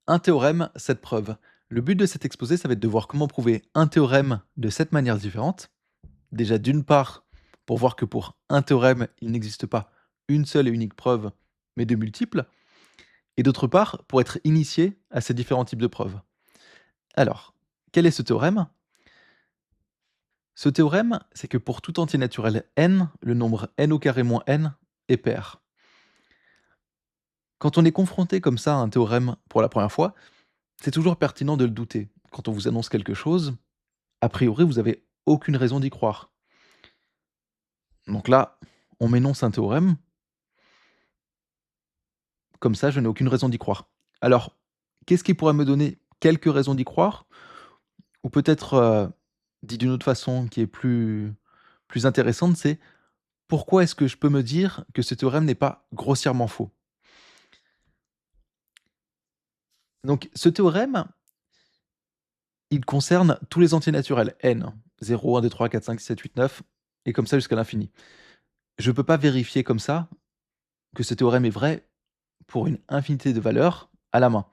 Un théorème, cette preuve. Le but de cet exposé, ça va être de voir comment prouver un théorème de 7 manières différentes. Déjà, d'une part, pour voir que pour un théorème, il n'existe pas une seule et unique preuve, mais de multiples. Et d'autre part, pour être initié à ces différents types de preuves. Alors, quel est ce théorème? Ce théorème, c'est que pour tout entier naturel n, le nombre n au carré moins n est pair. Quand on est confronté comme ça à un théorème pour la première fois, c'est toujours pertinent de le douter. Quand on vous annonce quelque chose, a priori, vous avez aucune raison d'y croire. Donc là, on m'énonce un théorème, comme ça, je n'ai aucune raison d'y croire. Alors, qu'est-ce qui pourrait me donner quelques raisons d'y croire? Ou peut-être, dit d'une autre façon qui est plus intéressante, c'est pourquoi est-ce que je peux me dire que ce théorème n'est pas grossièrement faux? Donc ce théorème, il concerne tous les entiers naturels, n, 0, 1, 2, 3, 4, 5, 6, 7, 8, 9, et comme ça jusqu'à l'infini. Je ne peux pas vérifier comme ça que ce théorème est vrai pour une infinité de valeurs à la main.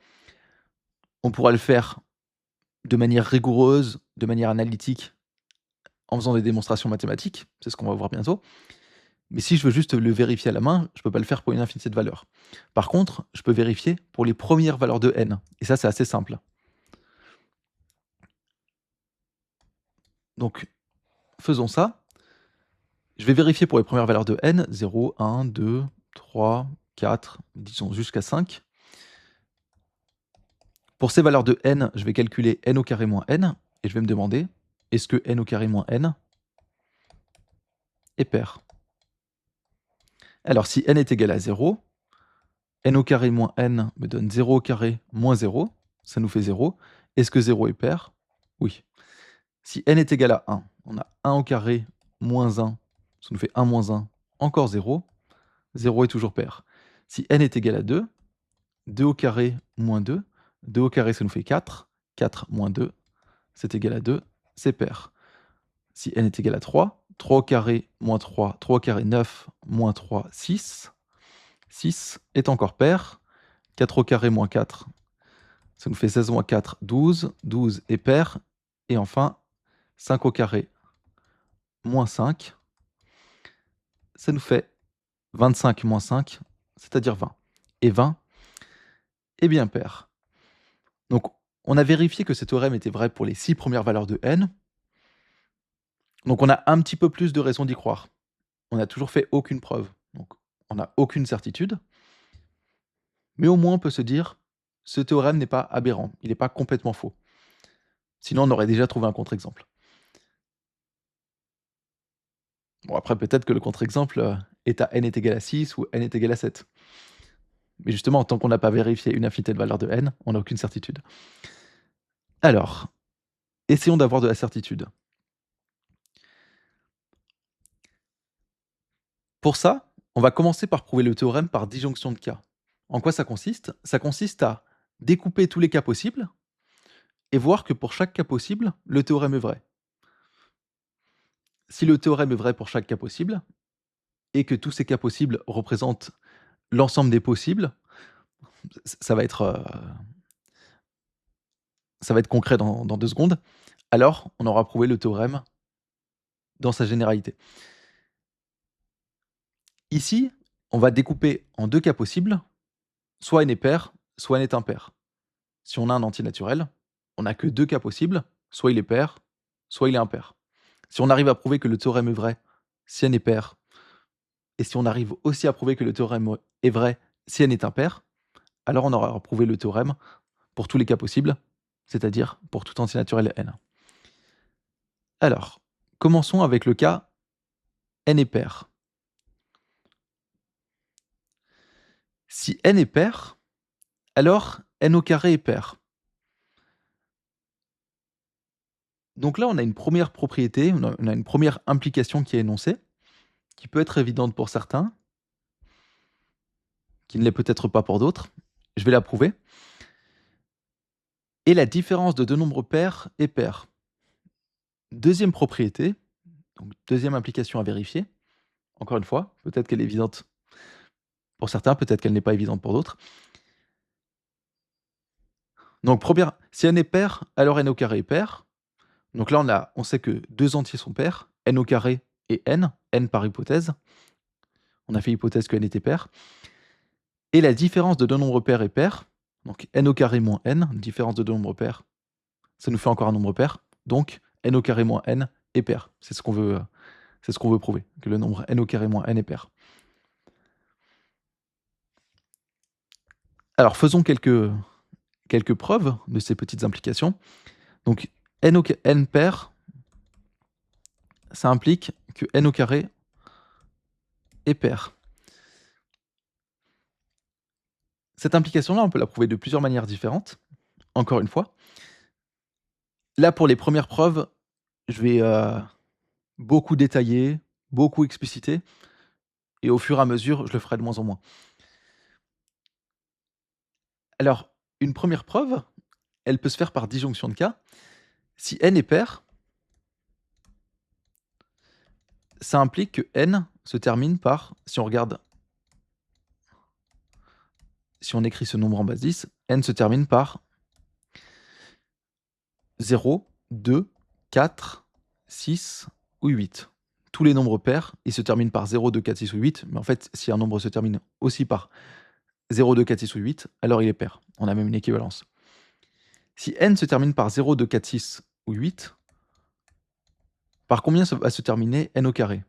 On pourra le faire de manière rigoureuse, de manière analytique, en faisant des démonstrations mathématiques, c'est ce qu'on va voir bientôt. Mais si je veux juste le vérifier à la main, je ne peux pas le faire pour une infinité de valeurs. Par contre, je peux vérifier pour les premières valeurs de n. Et ça, c'est assez simple. Donc, faisons ça. Je vais vérifier pour les premières valeurs de n, 0, 1, 2, 3, 4, disons jusqu'à 5. Pour ces valeurs de n, je vais calculer n au carré moins n, et je vais me demander, est-ce que n au carré moins n est pair? Alors, si n est égal à 0, n au carré moins n me donne 0 au carré moins 0, ça nous fait 0. Est-ce que 0 est pair? Oui. Si n est égal à 1, on a 1 au carré moins 1, ça nous fait 1 moins 1, encore 0. 0 est toujours pair. Si n est égal à 2, 2 au carré moins 2, 2 au carré ça nous fait 4, 4 moins 2, c'est égal à 2, c'est pair. Si n est égal à 3, 3 au carré moins 3, 3 au carré 9, moins 3, 6. 6 est encore pair. 4 au carré moins 4, ça nous fait 16 moins 4, 12. 12 est pair. Et enfin, 5 au carré moins 5, ça nous fait 25 moins 5, c'est-à-dire 20. Et 20 est bien pair. Donc, on a vérifié que ce théorème était vrai pour les 6 premières valeurs de n. Donc, on a un petit peu plus de raison d'y croire. On n'a toujours fait aucune preuve. Donc, on n'a aucune certitude. Mais au moins, on peut se dire, ce théorème n'est pas aberrant. Il n'est pas complètement faux. Sinon, on aurait déjà trouvé un contre-exemple. Bon, après, peut-être que le contre-exemple est à n est égal à 6 ou n est égal à 7. Mais justement, tant qu'on n'a pas vérifié une infinité de valeurs de n, on n'a aucune certitude. Alors, essayons d'avoir de la certitude. Pour ça, on va commencer par prouver le théorème par disjonction de cas. En quoi ça consiste? Ça consiste à découper tous les cas possibles et voir que pour chaque cas possible, le théorème est vrai. Si le théorème est vrai pour chaque cas possible, et que tous ces cas possibles représentent l'ensemble des possibles, ça va être concret dans 2 secondes, alors on aura prouvé le théorème dans sa généralité. Ici, on va découper en 2 cas possibles, soit n est pair, soit n est impair. Si on a un entier naturel, on n'a que 2 cas possibles, soit il est pair, soit il est impair. Si on arrive à prouver que le théorème est vrai si n est pair, et si on arrive aussi à prouver que le théorème est vrai si n est impair, alors on aura prouvé le théorème pour tous les cas possibles, c'est-à-dire pour tout entier naturel n. Alors, commençons avec le cas n est pair. Si n est pair, alors n au carré est pair. Donc là, on a une première propriété, on a une première implication qui est énoncée, qui peut être évidente pour certains, qui ne l'est peut-être pas pour d'autres. Je vais la prouver. Et la différence de deux nombres pairs est pair. Deuxième propriété, donc deuxième implication à vérifier. Encore une fois, peut-être qu'elle est évidente pour certains, peut-être qu'elle n'est pas évidente pour d'autres. Donc si n est pair, alors n au carré est pair. Donc là, on sait que 2 entiers sont pairs, n au carré et n par hypothèse. On a fait hypothèse que n était pair. Et la différence de deux nombres pairs est pair. Donc n au carré moins n, différence de deux nombres pairs, ça nous fait encore un nombre pair. Donc n au carré moins n est pair. C'est ce qu'on veut prouver, que le nombre n au carré moins n est pair. Alors faisons quelques preuves de ces petites implications. Donc n pair, ça implique que n au carré est pair. Cette implication-là, on peut la prouver de plusieurs manières différentes, encore une fois. Là, pour les premières preuves, je vais beaucoup détailler, beaucoup expliciter, et au fur et à mesure, je le ferai de moins en moins. Alors, une première preuve, elle peut se faire par disjonction de cas. Si n est pair, ça implique que n se termine par, si on écrit ce nombre en base 10, n se termine par 0, 2, 4, 6 ou 8. Tous les nombres pairs, ils se terminent par 0, 2, 4, 6 ou 8, mais en fait, si un nombre se termine aussi par 0, 2, 4, 6 ou 8, alors il est pair. On a même une équivalence. Si n se termine par 0, 2, 4, 6 ou 8, par combien va se terminer n au carré?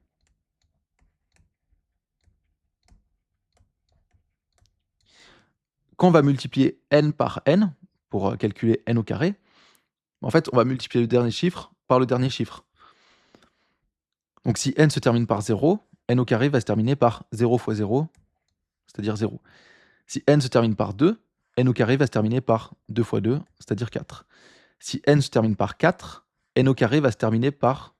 Quand on va multiplier n par n, pour calculer n au carré, en fait, on va multiplier le dernier chiffre par le dernier chiffre. Donc si n se termine par 0, n au carré va se terminer par 0 fois 0, c'est-à-dire 0. Si n se termine par 2, n au carré va se terminer par 2 fois 2, c'est-à-dire 4. Si n se termine par 4, n au carré va se terminer par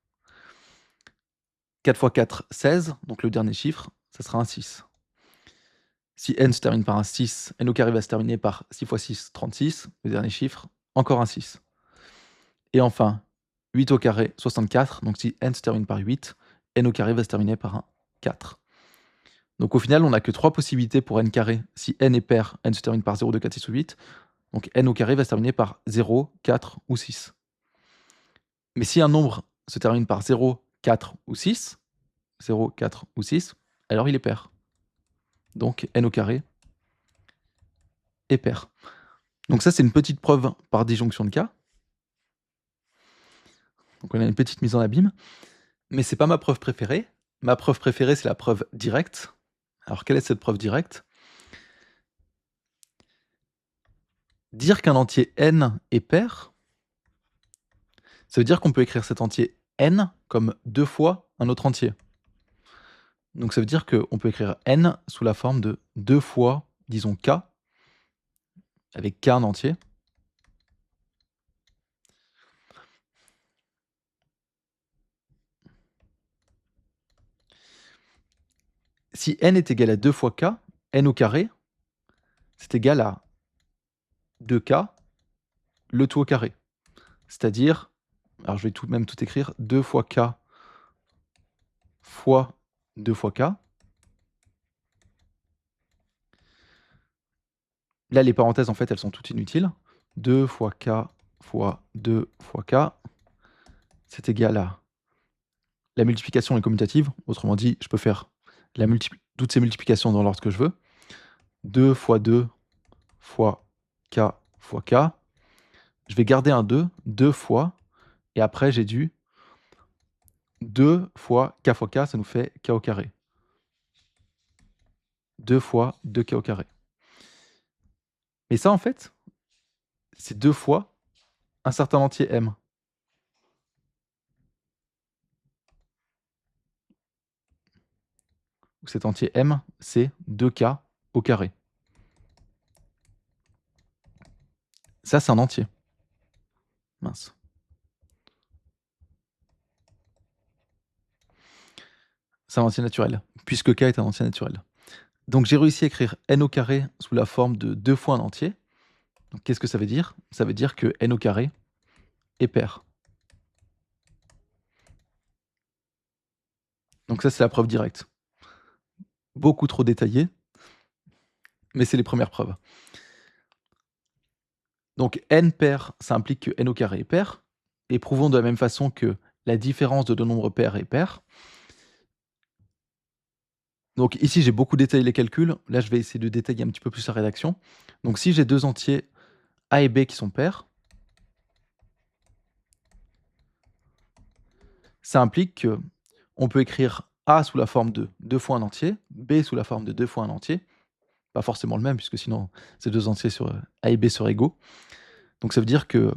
4 fois 4, 16, donc le dernier chiffre, ça sera un 6. Si n se termine par un 6, n au carré va se terminer par 6 fois 6, 36, le dernier chiffre, encore un 6. Et enfin, 8 au carré, 64, donc si n se termine par 8, n au carré va se terminer par un 4. Donc au final, on n'a que 3 possibilités pour n carré. Si n est pair, n se termine par 0, 2, 4, 6 ou 8. Donc n au carré va se terminer par 0, 4 ou 6. Mais si un nombre se termine par 0, 4 ou 6, 0, 4 ou 6, alors il est pair. Donc n au carré est pair. Donc ça, c'est une petite preuve par disjonction de cas. Donc on a une petite mise en abîme. Mais c'est pas ma preuve préférée. Ma preuve préférée, c'est la preuve directe. Alors quelle est cette preuve directe? Dire qu'un entier n est pair, ça veut dire qu'on peut écrire cet entier n comme 2 fois un autre entier. Donc ça veut dire qu'on peut écrire n sous la forme de 2 fois, disons k, avec k en entier. Si n est égal à 2 fois k, n au carré, c'est égal à 2k, le tout au carré. C'est-à-dire, alors je vais même tout écrire, 2 fois k fois 2 fois k. Là, les parenthèses, en fait, elles sont toutes inutiles. 2 fois k fois 2 fois k, c'est égal à la multiplication est commutative. Autrement dit, je peux faire toutes ces multiplications dans l'ordre que je veux. 2 fois 2 fois k fois k. Je vais garder un 2 fois, et après j'ai du 2 fois k, ça nous fait k au carré. 2 fois 2k au carré. Et ça, en fait, c'est 2 fois un certain entier m. Cet entier m, c'est 2k au carré. Ça, c'est un entier. Mince. C'est un entier naturel, puisque k est un entier naturel. Donc j'ai réussi à écrire n au carré sous la forme de 2 fois un entier. Donc qu'est-ce que ça veut dire? Ça veut dire que n au carré est pair. Donc ça, c'est la preuve directe. Beaucoup trop détaillée, mais c'est les premières preuves. Donc n pair, ça implique que n au carré est pair, et prouvons de la même façon que la différence de deux nombres pairs est paire. Donc ici, j'ai beaucoup détaillé les calculs. Là, je vais essayer de détailler un petit peu plus la rédaction. Donc si j'ai deux entiers a et b qui sont pairs, ça implique que on peut écrire a sous la forme de 2 fois un entier, b sous la forme de 2 fois un entier. Pas forcément le même, puisque sinon ces deux entiers sur a et b seraient égaux. Donc ça veut dire que...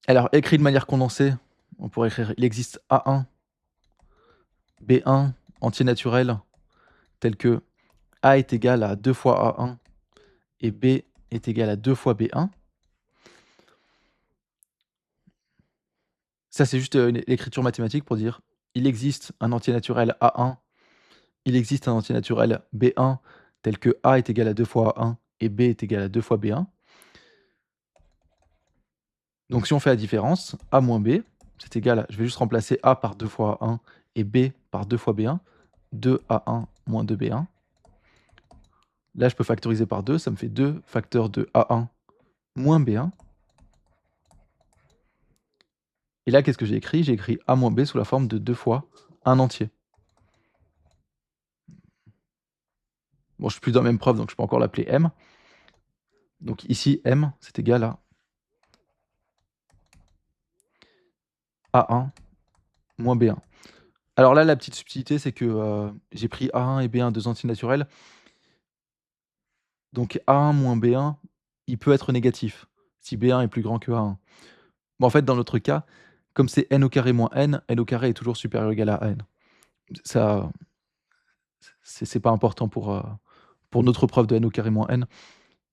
Alors, écrit de manière condensée, on pourrait écrire il existe A1, B1, entier naturel, tel que A est égal à 2 fois A1 et B est égal à 2 fois B1. Ça, c'est juste une écriture mathématique pour dire il existe un entier naturel A1, il existe un entier naturel B1, tel que A est égal à 2 fois A1 et B est égal à 2 fois B1. Donc si on fait la différence, A moins B, c'est égal à, je vais juste remplacer A par 2 fois A1 et B par 2 fois B1, 2A1 moins 2B1. Là, je peux factoriser par 2, ça me fait 2 facteurs de A1 moins B1. Et là, qu'est-ce que j'ai écrit? J'ai écrit A moins B sous la forme de 2 fois un entier. Bon, je suis plus dans la même preuve, donc je peux encore l'appeler M. Donc ici, M, c'est égal à A1 moins B1. Alors là, la petite subtilité, c'est que j'ai pris A1 et B1, deux entiers naturels. Donc A1 moins B1, il peut être négatif, si B1 est plus grand que A1. Mais en fait, dans notre cas, comme c'est n au carré moins n au carré est toujours supérieur ou égal à n. Ça, c'est pas important pour notre preuve de n au carré moins n.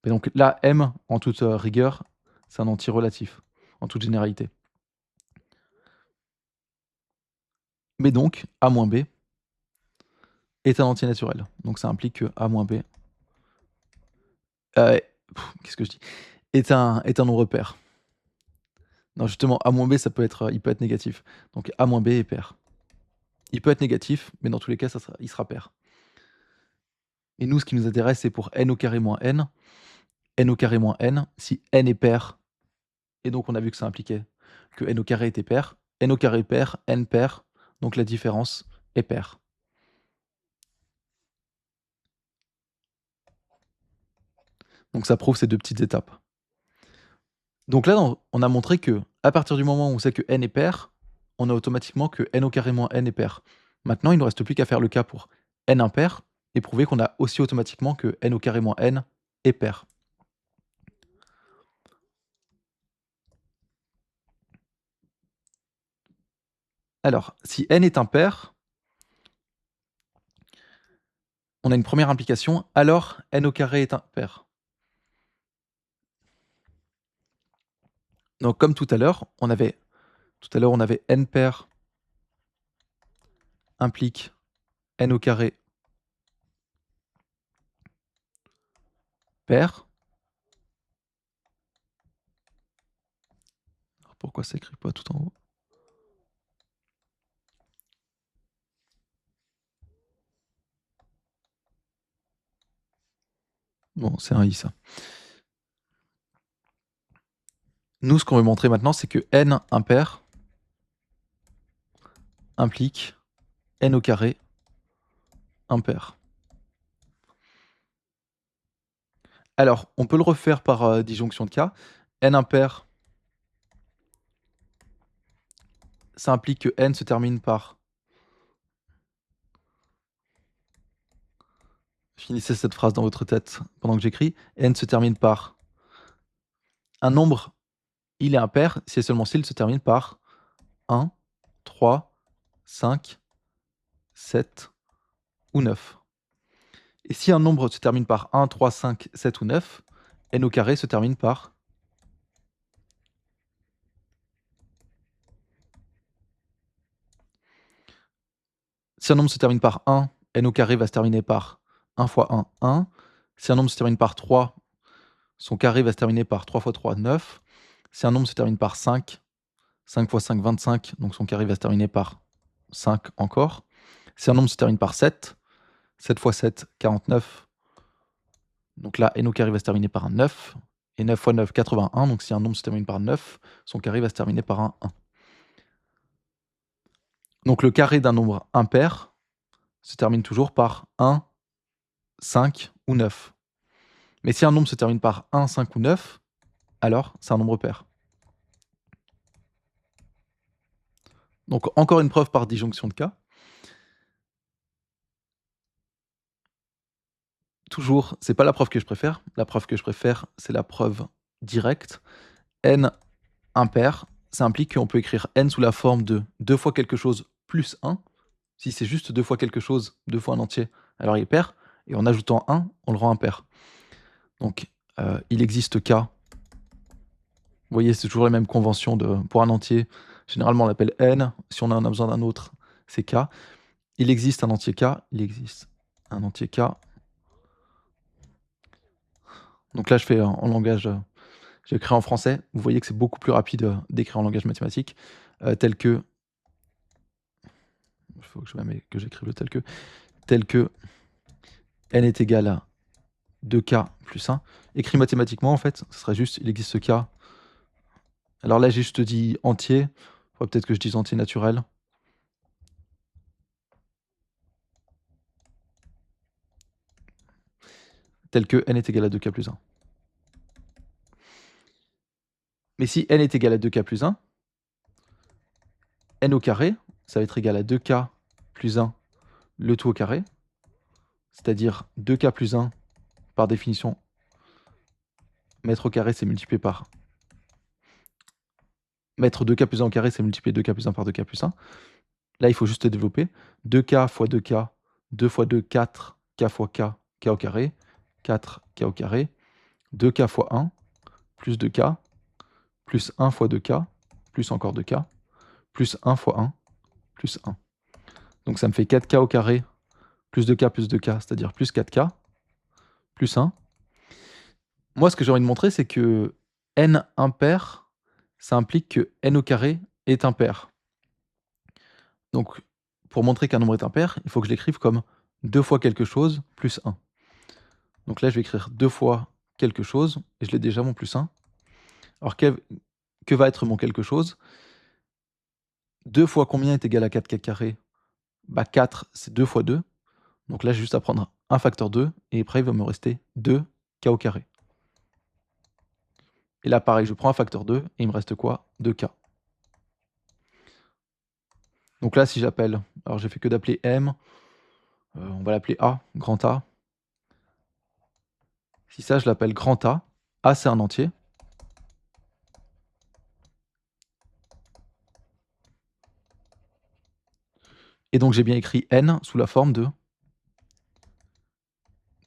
Mais donc là, m, en toute rigueur, c'est un entier relatif, en toute généralité. Mais donc, a moins b est un entier naturel. Donc ça implique que a moins b, qu'est-ce que je dis, est un nombre pair. Non, justement, a moins b, ça peut être, il peut être négatif. Donc a moins b est pair. Il peut être négatif, mais dans tous les cas, il sera pair. Et nous, ce qui nous intéresse, c'est pour n au carré moins n au carré moins n, si n est pair, et donc on a vu que ça impliquait que n au carré était pair, n au carré pair, n pair, donc la différence est paire. Donc ça prouve ces deux petites étapes. Donc là, on a montré que à partir du moment où on sait que n est pair, on a automatiquement que n au carré moins n est pair. Maintenant, il ne nous reste plus qu'à faire le cas pour n impair et prouver qu'on a aussi automatiquement que n au carré moins n est pair. Alors, si n est impair, on a une première implication, alors n au carré est impair. Donc comme tout à l'heure, on avait n pair implique n au carré pair. Alors pourquoi ça écrit pas tout en haut? Bon, c'est un i ça. Nous, ce qu'on veut montrer maintenant, c'est que n impair implique n au carré impair. Alors, on peut le refaire par disjonction de cas. N impair, ça implique que n se termine par... Finissez cette phrase dans votre tête pendant que j'écris. N se termine par un nombre, il est impair, si et seulement s'il se termine par 1, 3, 5, 7 ou 9. Et si un nombre se termine par 1, 3, 5, 7 ou 9, n au carré se termine par... Si un nombre se termine par 1, n au carré va se terminer par 1 fois 1, 1. Si un nombre se termine par 3, son carré va se terminer par 3 fois 3, 9. Si un nombre se termine par 5, 5 fois 5, 25, donc son carré va se terminer par 5 encore. Si un nombre se termine par 7, 7 fois 7, 49, Donc là, n au carré va se terminer par un 9, et 9 fois 9, 81, donc si un nombre se termine par 9, son carré va se terminer par un 1. Donc le carré d'un nombre impair se termine toujours par 1, 5 ou 9. Mais si un nombre se termine par 1, 5 ou 9, alors c'est un nombre pair. Donc encore une preuve par disjonction de cas. Toujours, c'est pas la preuve que je préfère. La preuve que je préfère, c'est la preuve directe. N impair, ça implique qu'on peut écrire n sous la forme de 2 fois quelque chose plus 1. Si c'est juste 2 fois quelque chose, 2 fois un entier, alors il est pair. Et en ajoutant 1, on le rend impair. Donc, il existe k. Vous voyez, c'est toujours les mêmes conventions pour un entier. Généralement, on l'appelle n. Si on en a besoin d'un autre, c'est k. Il existe un entier k. Il existe un entier k. Donc là, je fais en langage... j'ai écrit en français. Vous voyez que c'est beaucoup plus rapide d'écrire en langage mathématique. Tel que... Il faut que j'écrive le tel que n est égal à 2k plus 1. Écrit mathématiquement, en fait, ce serait juste, il existe k. Alors là, j'ai juste dit entier. Il faudrait peut-être que je dise entier naturel. Tel que n est égal à 2k plus 1. Mais si n est égal à 2k plus 1, n au carré, ça va être égal à 2k plus 1, le tout au carré. C'est-à-dire 2k plus 1, par définition, mètre au carré, c'est multiplié par... Mettre 2k plus 1 au carré, c'est multiplier 2k plus 1 par 2k plus 1. Là, il faut juste développer. 2k fois 2k, 2 fois 2, 4, k fois k, k au carré, 4, k au carré, 2k fois 1, plus 2k, plus 1 fois 2k, plus encore 2k, plus 1 fois 1, plus 1. Donc ça me fait 4k au carré, plus 2k plus 2k, c'est-à-dire plus 4k, plus 1. Moi, ce que j'ai envie de montrer, c'est que n impair, ça implique que n au carré est impair. Donc, pour montrer qu'un nombre est impair, il faut que je l'écrive comme 2 fois quelque chose plus 1. Donc là, je vais écrire 2 fois quelque chose, et je l'ai déjà mon plus 1. Alors, que va être mon quelque chose? 2 fois combien est égal à 4k carré? Bah 4, c'est 2 fois 2. Donc là, j'ai juste à prendre un facteur 2, et après, il va me rester 2k au carré. Et là, pareil, je prends un facteur 2, et il me reste quoi? 2k. Donc là, si j'appelle, alors j'ai fait que d'appeler M, on va l'appeler A, grand A. Si ça, je l'appelle grand A c'est un entier. Et donc j'ai bien écrit N sous la forme de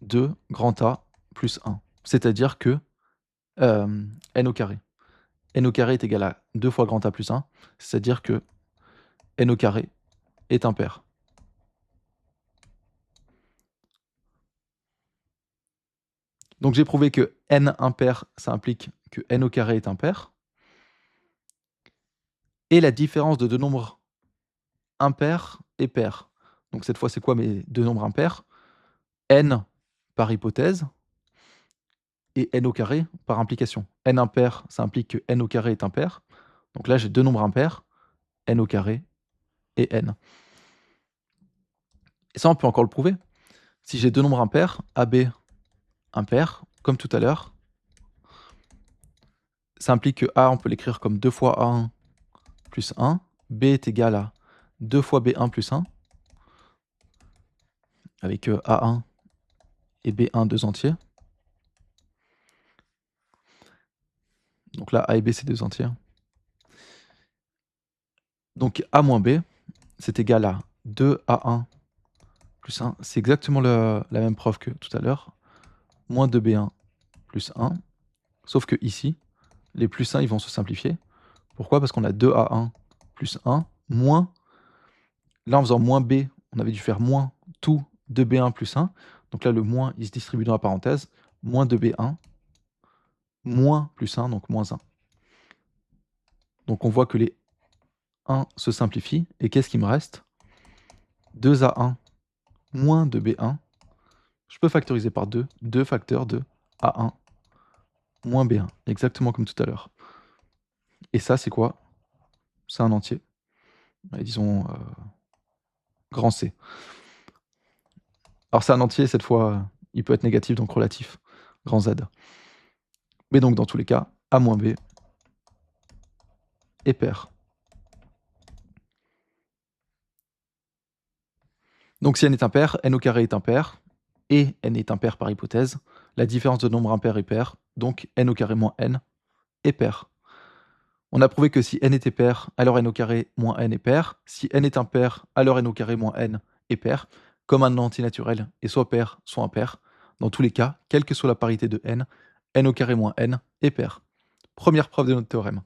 2 grand A plus 1. C'est-à-dire que N au carré. N au carré est égal à 2 fois grand A plus 1. C'est-à-dire que N au carré est impair. Donc j'ai prouvé que N impair, ça implique que N au carré est impair. Et la différence de deux nombres impairs et pairs. Donc cette fois, c'est quoi mes deux nombres impairs? N par hypothèse et n au carré par implication. N impair, ça implique que n au carré est impair. Donc là, j'ai deux nombres impairs, n au carré et n. Et ça, on peut encore le prouver. Si j'ai deux nombres impairs, AB impair, comme tout à l'heure, ça implique que A, on peut l'écrire comme 2 fois A1 plus 1. B est égal à 2 fois B1 plus 1, avec A1 et B1 deux entiers. Donc là, A et B, c'est deux entiers. Donc A moins B, c'est égal à 2A1 plus 1. C'est exactement la même preuve que tout à l'heure. Moins 2B1 plus 1. Sauf que ici, les plus 1, ils vont se simplifier. Pourquoi? Parce qu'on a 2A1 plus 1, moins... Là, en faisant moins B, on avait dû faire moins tout 2B1 plus 1. Donc là, le moins, il se distribue dans la parenthèse. Moins 2B1, moins plus 1, donc moins 1. Donc on voit que les 1 se simplifient. Et qu'est-ce qui me reste? 2A1 moins 2B1. je peux factoriser par 2, 2 facteurs de A1 moins B1, exactement comme tout à l'heure. Et ça, c'est quoi? C'est un entier. Et disons grand C. Alors c'est un entier, cette fois, il peut être négatif, donc relatif, grand Z. Mais donc dans tous les cas, A moins B est pair. Donc si n est impair, n au carré est impair, et n est impair par hypothèse. La différence de nombres impairs est paire, donc n au carré moins n est pair. On a prouvé que si n était pair, alors n au carré moins n est pair. Si n est impair, alors n au carré moins n est pair. Comme un entier naturel est soit pair, soit impair. Dans tous les cas, quelle que soit la parité de n au carré moins n est pair. Première preuve de notre théorème.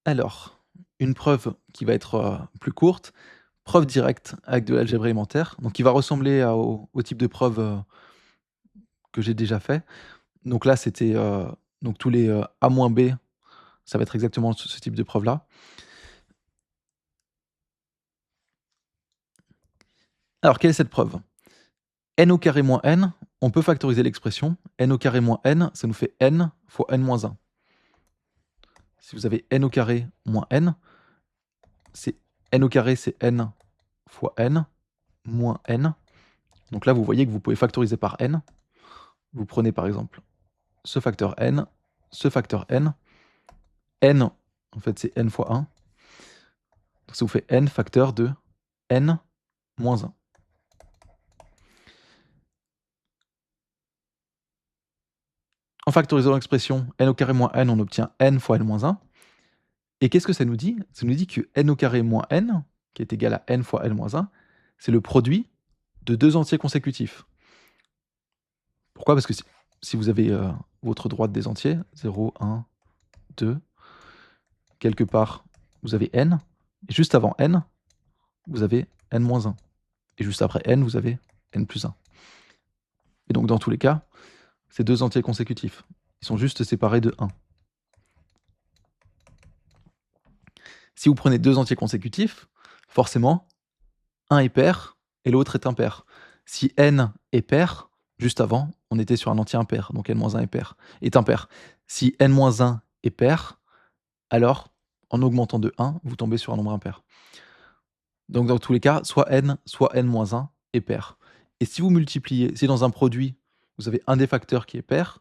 Alors, une preuve qui va être plus courte, preuve directe avec de l'algèbre élémentaire, donc qui va ressembler au type de preuve que j'ai déjà fait. Donc là, c'était donc tous les a moins b, ça va être exactement ce type de preuve-là. Alors, quelle est cette preuve? N au carré moins n, on peut factoriser l'expression. N au carré moins n, ça nous fait n fois n moins 1. Si vous avez n au carré moins n, c'est n au carré, c'est n fois n moins n. Donc là, vous voyez que vous pouvez factoriser par n. Vous prenez par exemple ce facteur n, ce facteur n. N, en fait, c'est n fois 1. Donc ça vous fait n facteur de n moins 1. En factorisant l'expression n au carré moins n, on obtient n fois n moins 1. Et qu'est-ce que ça nous dit? Ça nous dit que n au carré moins n, qui est égal à n fois n moins 1, c'est le produit de deux entiers consécutifs. Pourquoi? Parce que si vous avez votre droite des entiers, 0, 1, 2, quelque part, vous avez n, et juste avant n, vous avez n moins 1. Et juste après n, vous avez n plus 1. Et donc dans tous les cas, c'est deux entiers consécutifs. Ils sont juste séparés de 1. Si vous prenez deux entiers consécutifs, forcément, un est pair et l'autre est impair. Si n est pair, juste avant, on était sur un entier impair, donc n-1 est impair. Si n-1 est pair, alors, en augmentant de 1, vous tombez sur un nombre impair. Donc dans tous les cas, soit n-1 est pair. Et si vous multipliez, si dans un produit, vous avez un des facteurs qui est pair,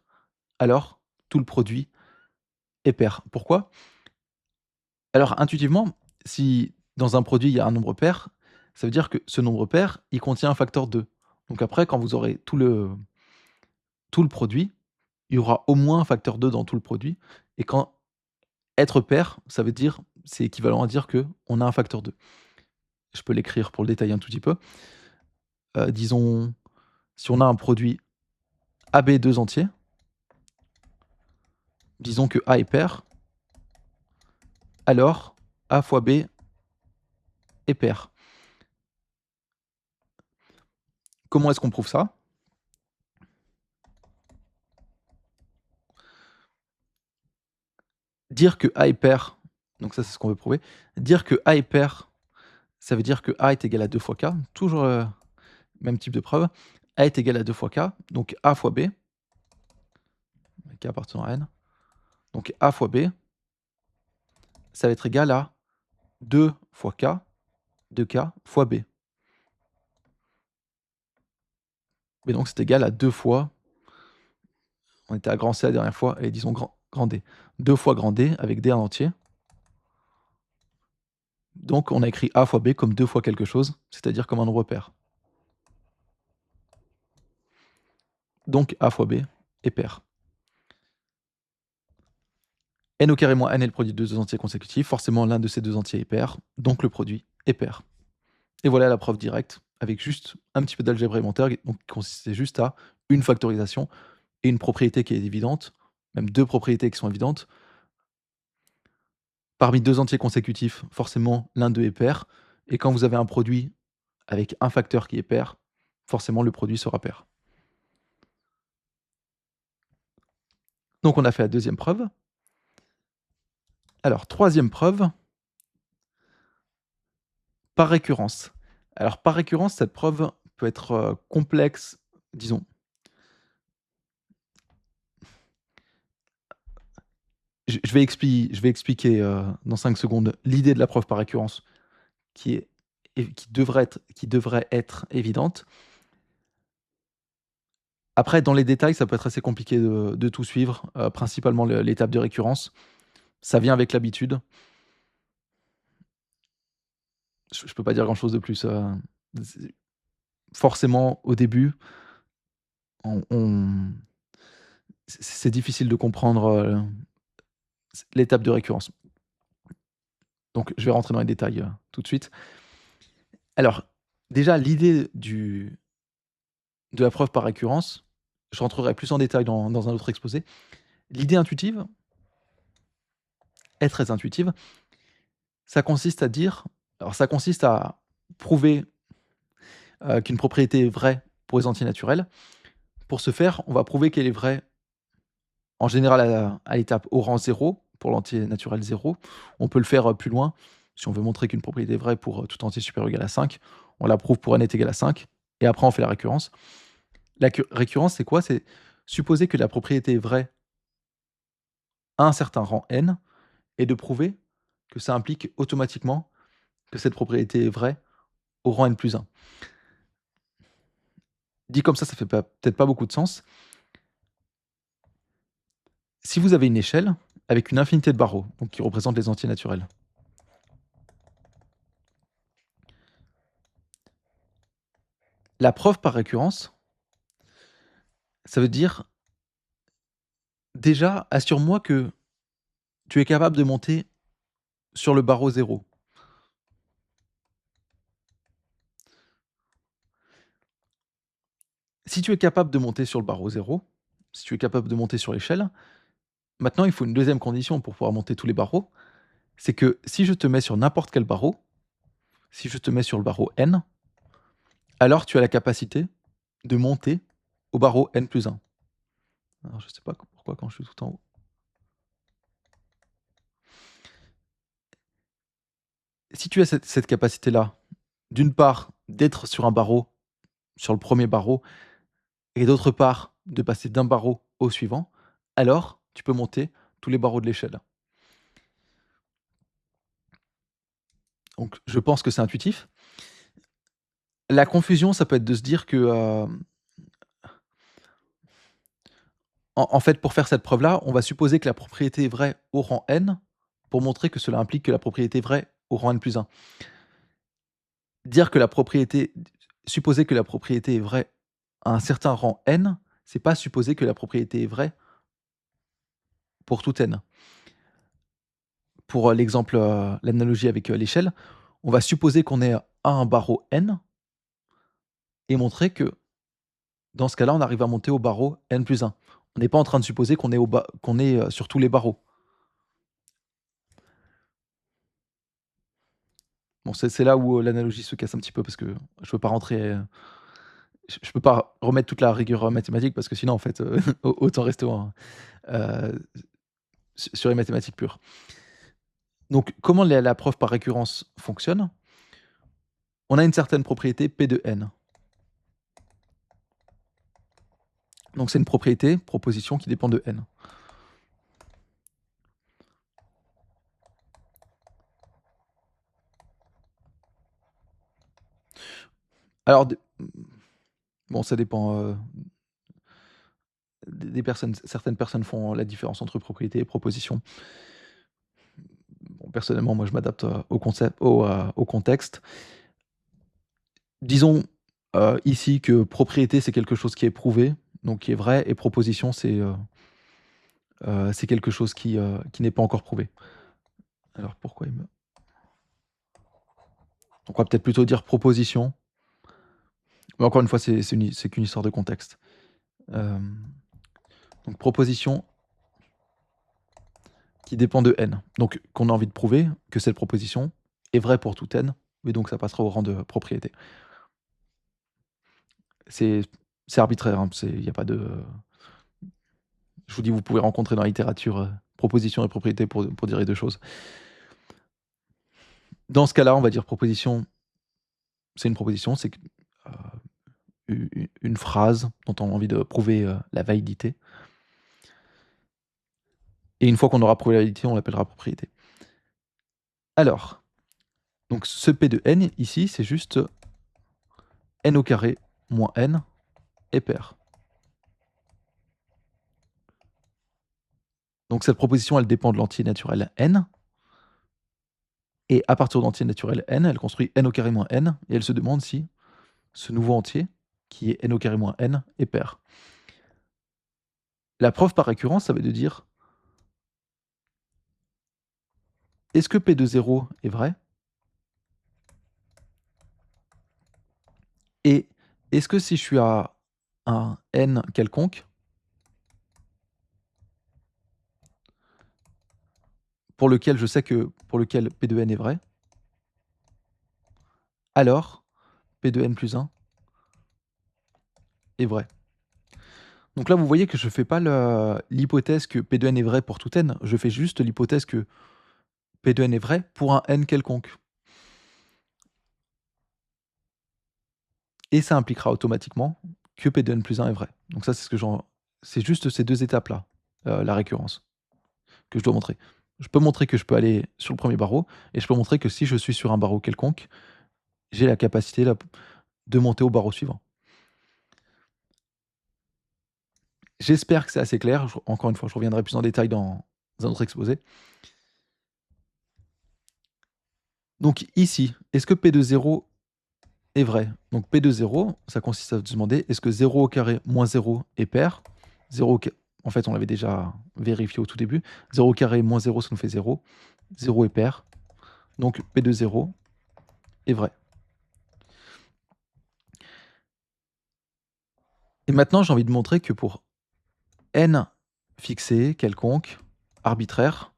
alors tout le produit est pair. Pourquoi? Alors intuitivement, si dans un produit, il y a un nombre pair, ça veut dire que ce nombre pair, il contient un facteur 2. Donc après, quand vous aurez tout le produit, il y aura au moins un facteur 2 dans tout le produit. Et quand être pair, ça veut dire, c'est équivalent à dire qu'on a un facteur 2. Je peux l'écrire pour le détailler un tout petit peu. Disons, si on a un produit AB 2 entiers, disons que A est pair, alors A fois B est pair. Comment est-ce qu'on prouve ça? Dire que A est pair, donc ça c'est ce qu'on veut prouver. Dire que A est pair, ça veut dire que A est égal à 2 fois K, toujours même type de preuve. A est égal à 2 fois K, donc A fois B, K appartenant à N. Donc A fois B, ça va être égal à 2 fois K, 2K fois B. Et donc c'est égal à 2 fois, on était à grand C la dernière fois, et disons grand D. 2 fois grand D avec D en entier. Donc on a écrit A fois B comme 2 fois quelque chose, c'est-à-dire comme un nombre pair. Donc A fois B est pair. N au carré moins n est le produit de deux entiers consécutifs, forcément l'un de ces deux entiers est pair, donc le produit est pair. Et voilà la preuve directe, avec juste un petit peu d'algèbre élémentaire, donc qui consistait juste à une factorisation et une propriété qui est évidente, même deux propriétés qui sont évidentes. Parmi deux entiers consécutifs, forcément l'un d'eux est pair, et quand vous avez un produit avec un facteur qui est pair, forcément le produit sera pair. Donc on a fait la deuxième preuve. Alors troisième preuve, par récurrence. Alors par récurrence, cette preuve peut être, complexe, disons. Je vais expliquer, dans 5 secondes l'idée de la preuve par récurrence qui est et qui devrait être évidente. Après dans les détails, ça peut être assez compliqué de tout suivre, principalement l'étape de récurrence. Ça vient avec l'habitude. Je peux pas dire grand chose de plus, c'est forcément au début, on c'est difficile de comprendre, l'étape de récurrence. Donc je vais rentrer dans les détails, tout de suite. Alors, déjà l'idée de la preuve par récurrence, je rentrerai plus en détail dans un autre exposé. L'idée intuitive est très intuitive. Ça consiste à dire ça consiste à prouver, qu'une propriété est vraie pour les entiers naturels. Pour ce faire, on va prouver qu'elle est vraie en général à l'étape au rang 0 pour l'entier naturel 0. On peut le faire, plus loin. Si on veut montrer qu'une propriété est vraie pour, tout entier supérieur ou égal à 5, on la prouve pour n est égal à 5 et après on fait la récurrence. La récurrence, c'est quoi? C'est supposer que la propriété est vraie à un certain rang n et de prouver que ça implique automatiquement que cette propriété est vraie au rang n+1. Dit comme ça fait peut-être pas beaucoup de sens. Si vous avez une échelle avec une infinité de barreaux, donc qui représentent les entiers naturels. La preuve par récurrence, ça veut dire déjà, assure-moi que tu es capable de monter sur le barreau 0. Si tu es capable de monter sur le barreau 0, si tu es capable de monter sur l'échelle, maintenant il faut une deuxième condition pour pouvoir monter tous les barreaux, c'est que si je te mets sur n'importe quel barreau, si je te mets sur le barreau n, alors tu as la capacité de monter au barreau n+1. Alors je sais pas pourquoi quand je suis tout en haut. Si tu as cette capacité-là, d'une part d'être sur un barreau, sur le premier barreau, et d'autre part de passer d'un barreau au suivant, alors tu peux monter tous les barreaux de l'échelle. Donc je pense que c'est intuitif. La confusion, ça peut être de se dire que, en fait, pour faire cette preuve-là, on va supposer que la propriété est vraie au rang n, pour montrer que cela implique que la propriété est vraie au rang n+1. Dire que la propriété Supposer que la propriété est vraie à un certain rang n, c'est pas supposer que la propriété est vraie pour tout n. Pour, l'exemple, l'analogie avec, l'échelle, on va supposer qu'on est à un barreau n et montrer que, dans ce cas-là, on arrive à monter au barreau n+1. On n'est pas en train de supposer qu'on est, sur tous les barreaux. Bon, c'est là où, l'analogie se casse un petit peu parce que je peux pas rentrer, je peux pas remettre toute la rigueur, mathématique parce que sinon en fait, autant rester sur les mathématiques pures. Donc comment la preuve par récurrence fonctionne? On a une certaine propriété P de n. Donc c'est une proposition qui dépend de n. Alors bon ça dépend, des personnes. Certaines personnes font la différence entre propriété et proposition. Bon personnellement, moi je m'adapte, au concept au contexte. Disons, ici que propriété, c'est quelque chose qui est prouvé, donc qui est vrai et proposition, c'est quelque chose qui n'est pas encore prouvé. Alors pourquoi il me donc on va peut-être plutôt dire proposition, mais encore une fois, c'est qu'une histoire de contexte. Hem, donc proposition qui dépend de n. Donc qu'on a envie de prouver que cette proposition est vraie pour tout n, mais donc ça passera au rang de propriété. C'est c'est arbitraire, hein, il y a pas de Je vous dis, vous pouvez rencontrer dans la littérature proposition et propriété pour dire les deux choses. Dans ce cas-là, on va dire proposition, c'est une proposition, c'est une phrase dont on a envie de prouver la validité. Et une fois qu'on aura prouvé la validité, on l'appellera propriété. Alors, donc ce P de n ici, c'est juste n au carré moins n est pair. Donc cette proposition, elle dépend de l'entier naturel n. Et à partir de l'entier naturel n, elle construit n au carré moins n, et elle se demande si ce nouveau entier, qui est n au carré moins n, est pair. La preuve par récurrence, ça va être de dire, est-ce que P de 0 est vrai? Et est-ce que si je suis à un n quelconque, pour lequel je sais que pour lequel P de n est vrai, alors P de n plus 1 est vrai. Donc là, vous voyez que je ne fais pas l'hypothèse que P de n est vrai pour tout n, je fais juste l'hypothèse que P de n est vrai pour un n quelconque. Et ça impliquera automatiquement que P de n plus 1 est vrai. Donc ça, c'est juste ces deux étapes-là, la récurrence, que je dois montrer. Je peux montrer que je peux aller sur le premier barreau, et je peux montrer que si je suis sur un barreau quelconque, j'ai la capacité de monter au barreau suivant. J'espère que c'est assez clair. Encore une fois, je reviendrai plus en détail dans un autre exposé. Donc ici, est-ce que P de 0 est vrai? Donc P de 0, ça consiste à se demander, est-ce que 0 au carré moins 0 est pair? 0 en fait, on l'avait déjà vérifié au tout début. 0 au carré moins 0, ça nous fait 0. 0 est pair. Donc P de 0 est vrai. Et maintenant, j'ai envie de montrer que pour n fixé, quelconque, arbitraire,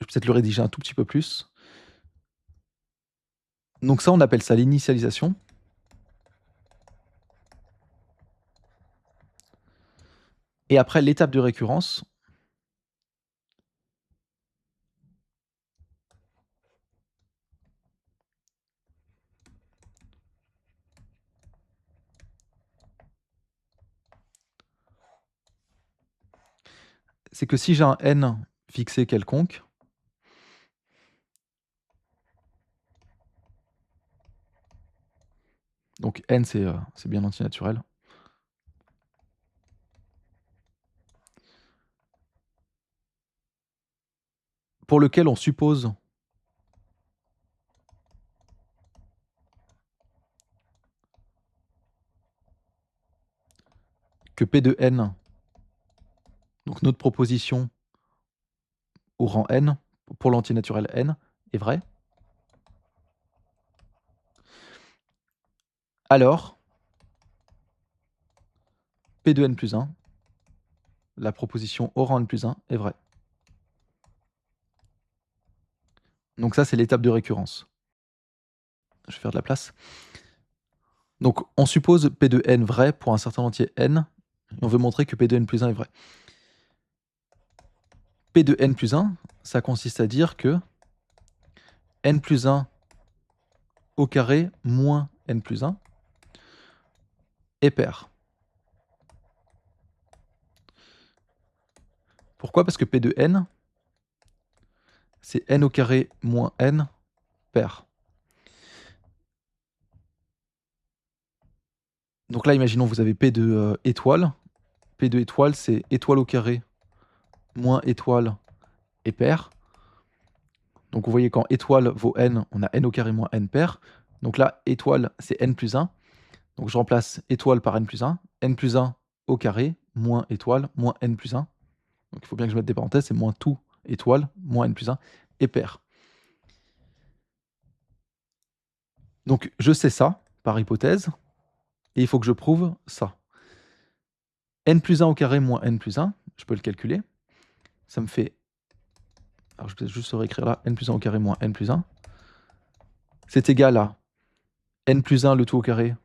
je vais peut-être le rédiger un tout petit peu plus. Donc ça, on appelle ça l'initialisation. Et après, l'étape de récurrence, c'est que si j'ai un n fixé quelconque, donc n c'est bien antinaturel, pour lequel on suppose que P de n, donc notre proposition au rang n, pour l'antinaturel n, est vraie, alors P de n plus 1, la proposition au rang n plus 1 est vraie. Donc ça, c'est l'étape de récurrence. Je vais faire de la place. Donc on suppose P de n vrai pour un certain entier n, et on veut montrer que P de n plus 1 est vrai. P de n plus 1, ça consiste à dire que n plus 1 au carré moins n plus 1 est pair. Pourquoi? Parce que P de n, c'est n au carré moins n pair. Donc là, imaginons vous avez P de étoile. P de étoile, c'est étoile au carré moins étoile est pair. Donc vous voyez, quand étoile vaut n, on a n au carré moins n pair. Donc là, étoile, c'est n plus 1. Donc je remplace étoile par n plus 1. N plus 1 au carré moins étoile moins n plus 1. Donc il faut bien que je mette des parenthèses, c'est moins tout étoile moins n plus 1 est pair. Donc je sais ça par hypothèse, et il faut que je prouve ça. N plus 1 au carré moins n plus 1, je peux le calculer. Ça me fait, alors je vais juste réécrire là, n plus 1 au carré moins n plus 1. C'est égal à n plus 1 le tout au carré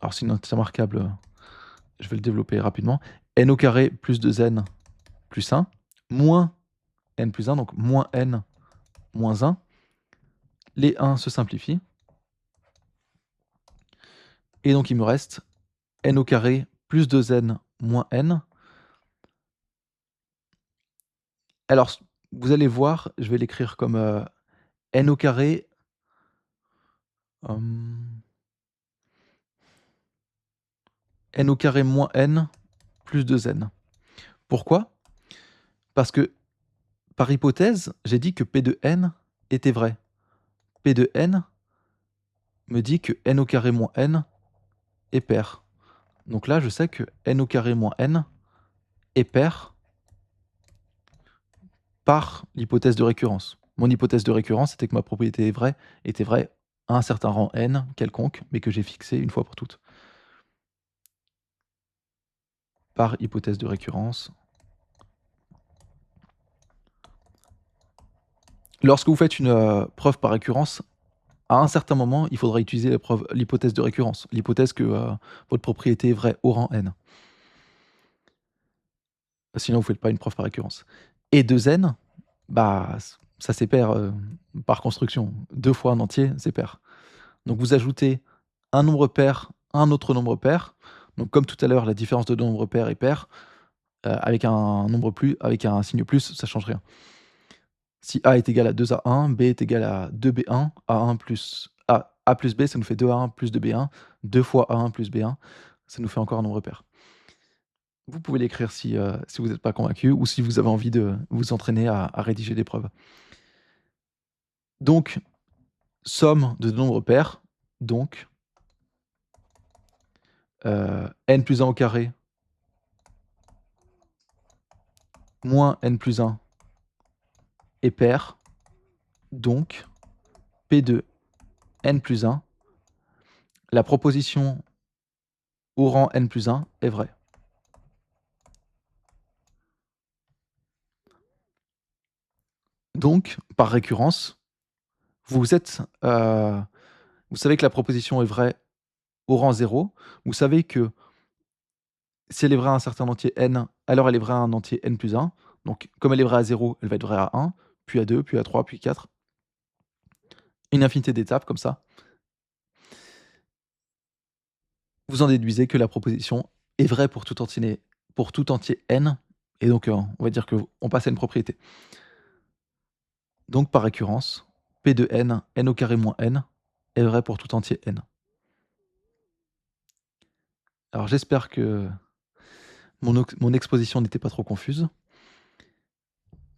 alors c'est une entité remarquable, je vais le développer rapidement. N au carré plus 2n plus 1, moins n plus 1, donc moins n moins 1. Les 1 se simplifient. Et donc il me reste n au carré plus 2n moins n. Alors, vous allez voir, je vais l'écrire comme n au carré n au carré moins n plus 2n. Pourquoi? Parce que par hypothèse, j'ai dit que P de n était vrai. P de n me dit que n au carré moins n est pair. Donc là, je sais que n au carré moins n est pair par l'hypothèse de récurrence. Mon hypothèse de récurrence, c'était que ma propriété était vraie à un certain rang n quelconque, mais que j'ai fixé une fois pour toutes. Par hypothèse de récurrence. Lorsque vous faites une preuve par récurrence, à un certain moment, il faudra utiliser l'hypothèse de récurrence, l'hypothèse que votre propriété est vraie au rang n. Sinon, vous ne faites pas une preuve par récurrence. Et 2n, bah, ça c'est pair par construction. 2 fois un entier, c'est pair. Donc vous ajoutez un nombre pair à un autre nombre pair. Donc comme tout à l'heure, la différence de deux nombres pairs est pair. Avec un signe plus, ça change rien. Si A est égal à 2A1, B est égal à 2B1, A1 plus A plus B, ça nous fait 2A1 plus 2B1, 2 fois A1 plus B1, ça nous fait encore un nombre pair. Vous pouvez l'écrire si vous n'êtes pas convaincu ou si vous avez envie de vous entraîner à rédiger des preuves. Donc, somme de deux nombres pairs, donc n plus 1 au carré moins n plus 1 est pair, donc P de n plus 1, la proposition au rang n plus 1 est vraie. Donc, par récurrence, vous savez que la proposition est vraie au rang 0. Vous savez que si elle est vraie à un certain entier n, alors elle est vraie à un entier n plus 1. Donc, comme elle est vraie à 0, elle va être vraie à 1, puis à 2, puis à 3, puis 4. Une infinité d'étapes comme ça. Vous en déduisez que la proposition est vraie pour tout entier n. Et donc, on va dire qu'on passe à une propriété. Donc, par récurrence, P de n, n au carré moins n, est vrai pour tout entier n. Alors, j'espère que mon exposition n'était pas trop confuse.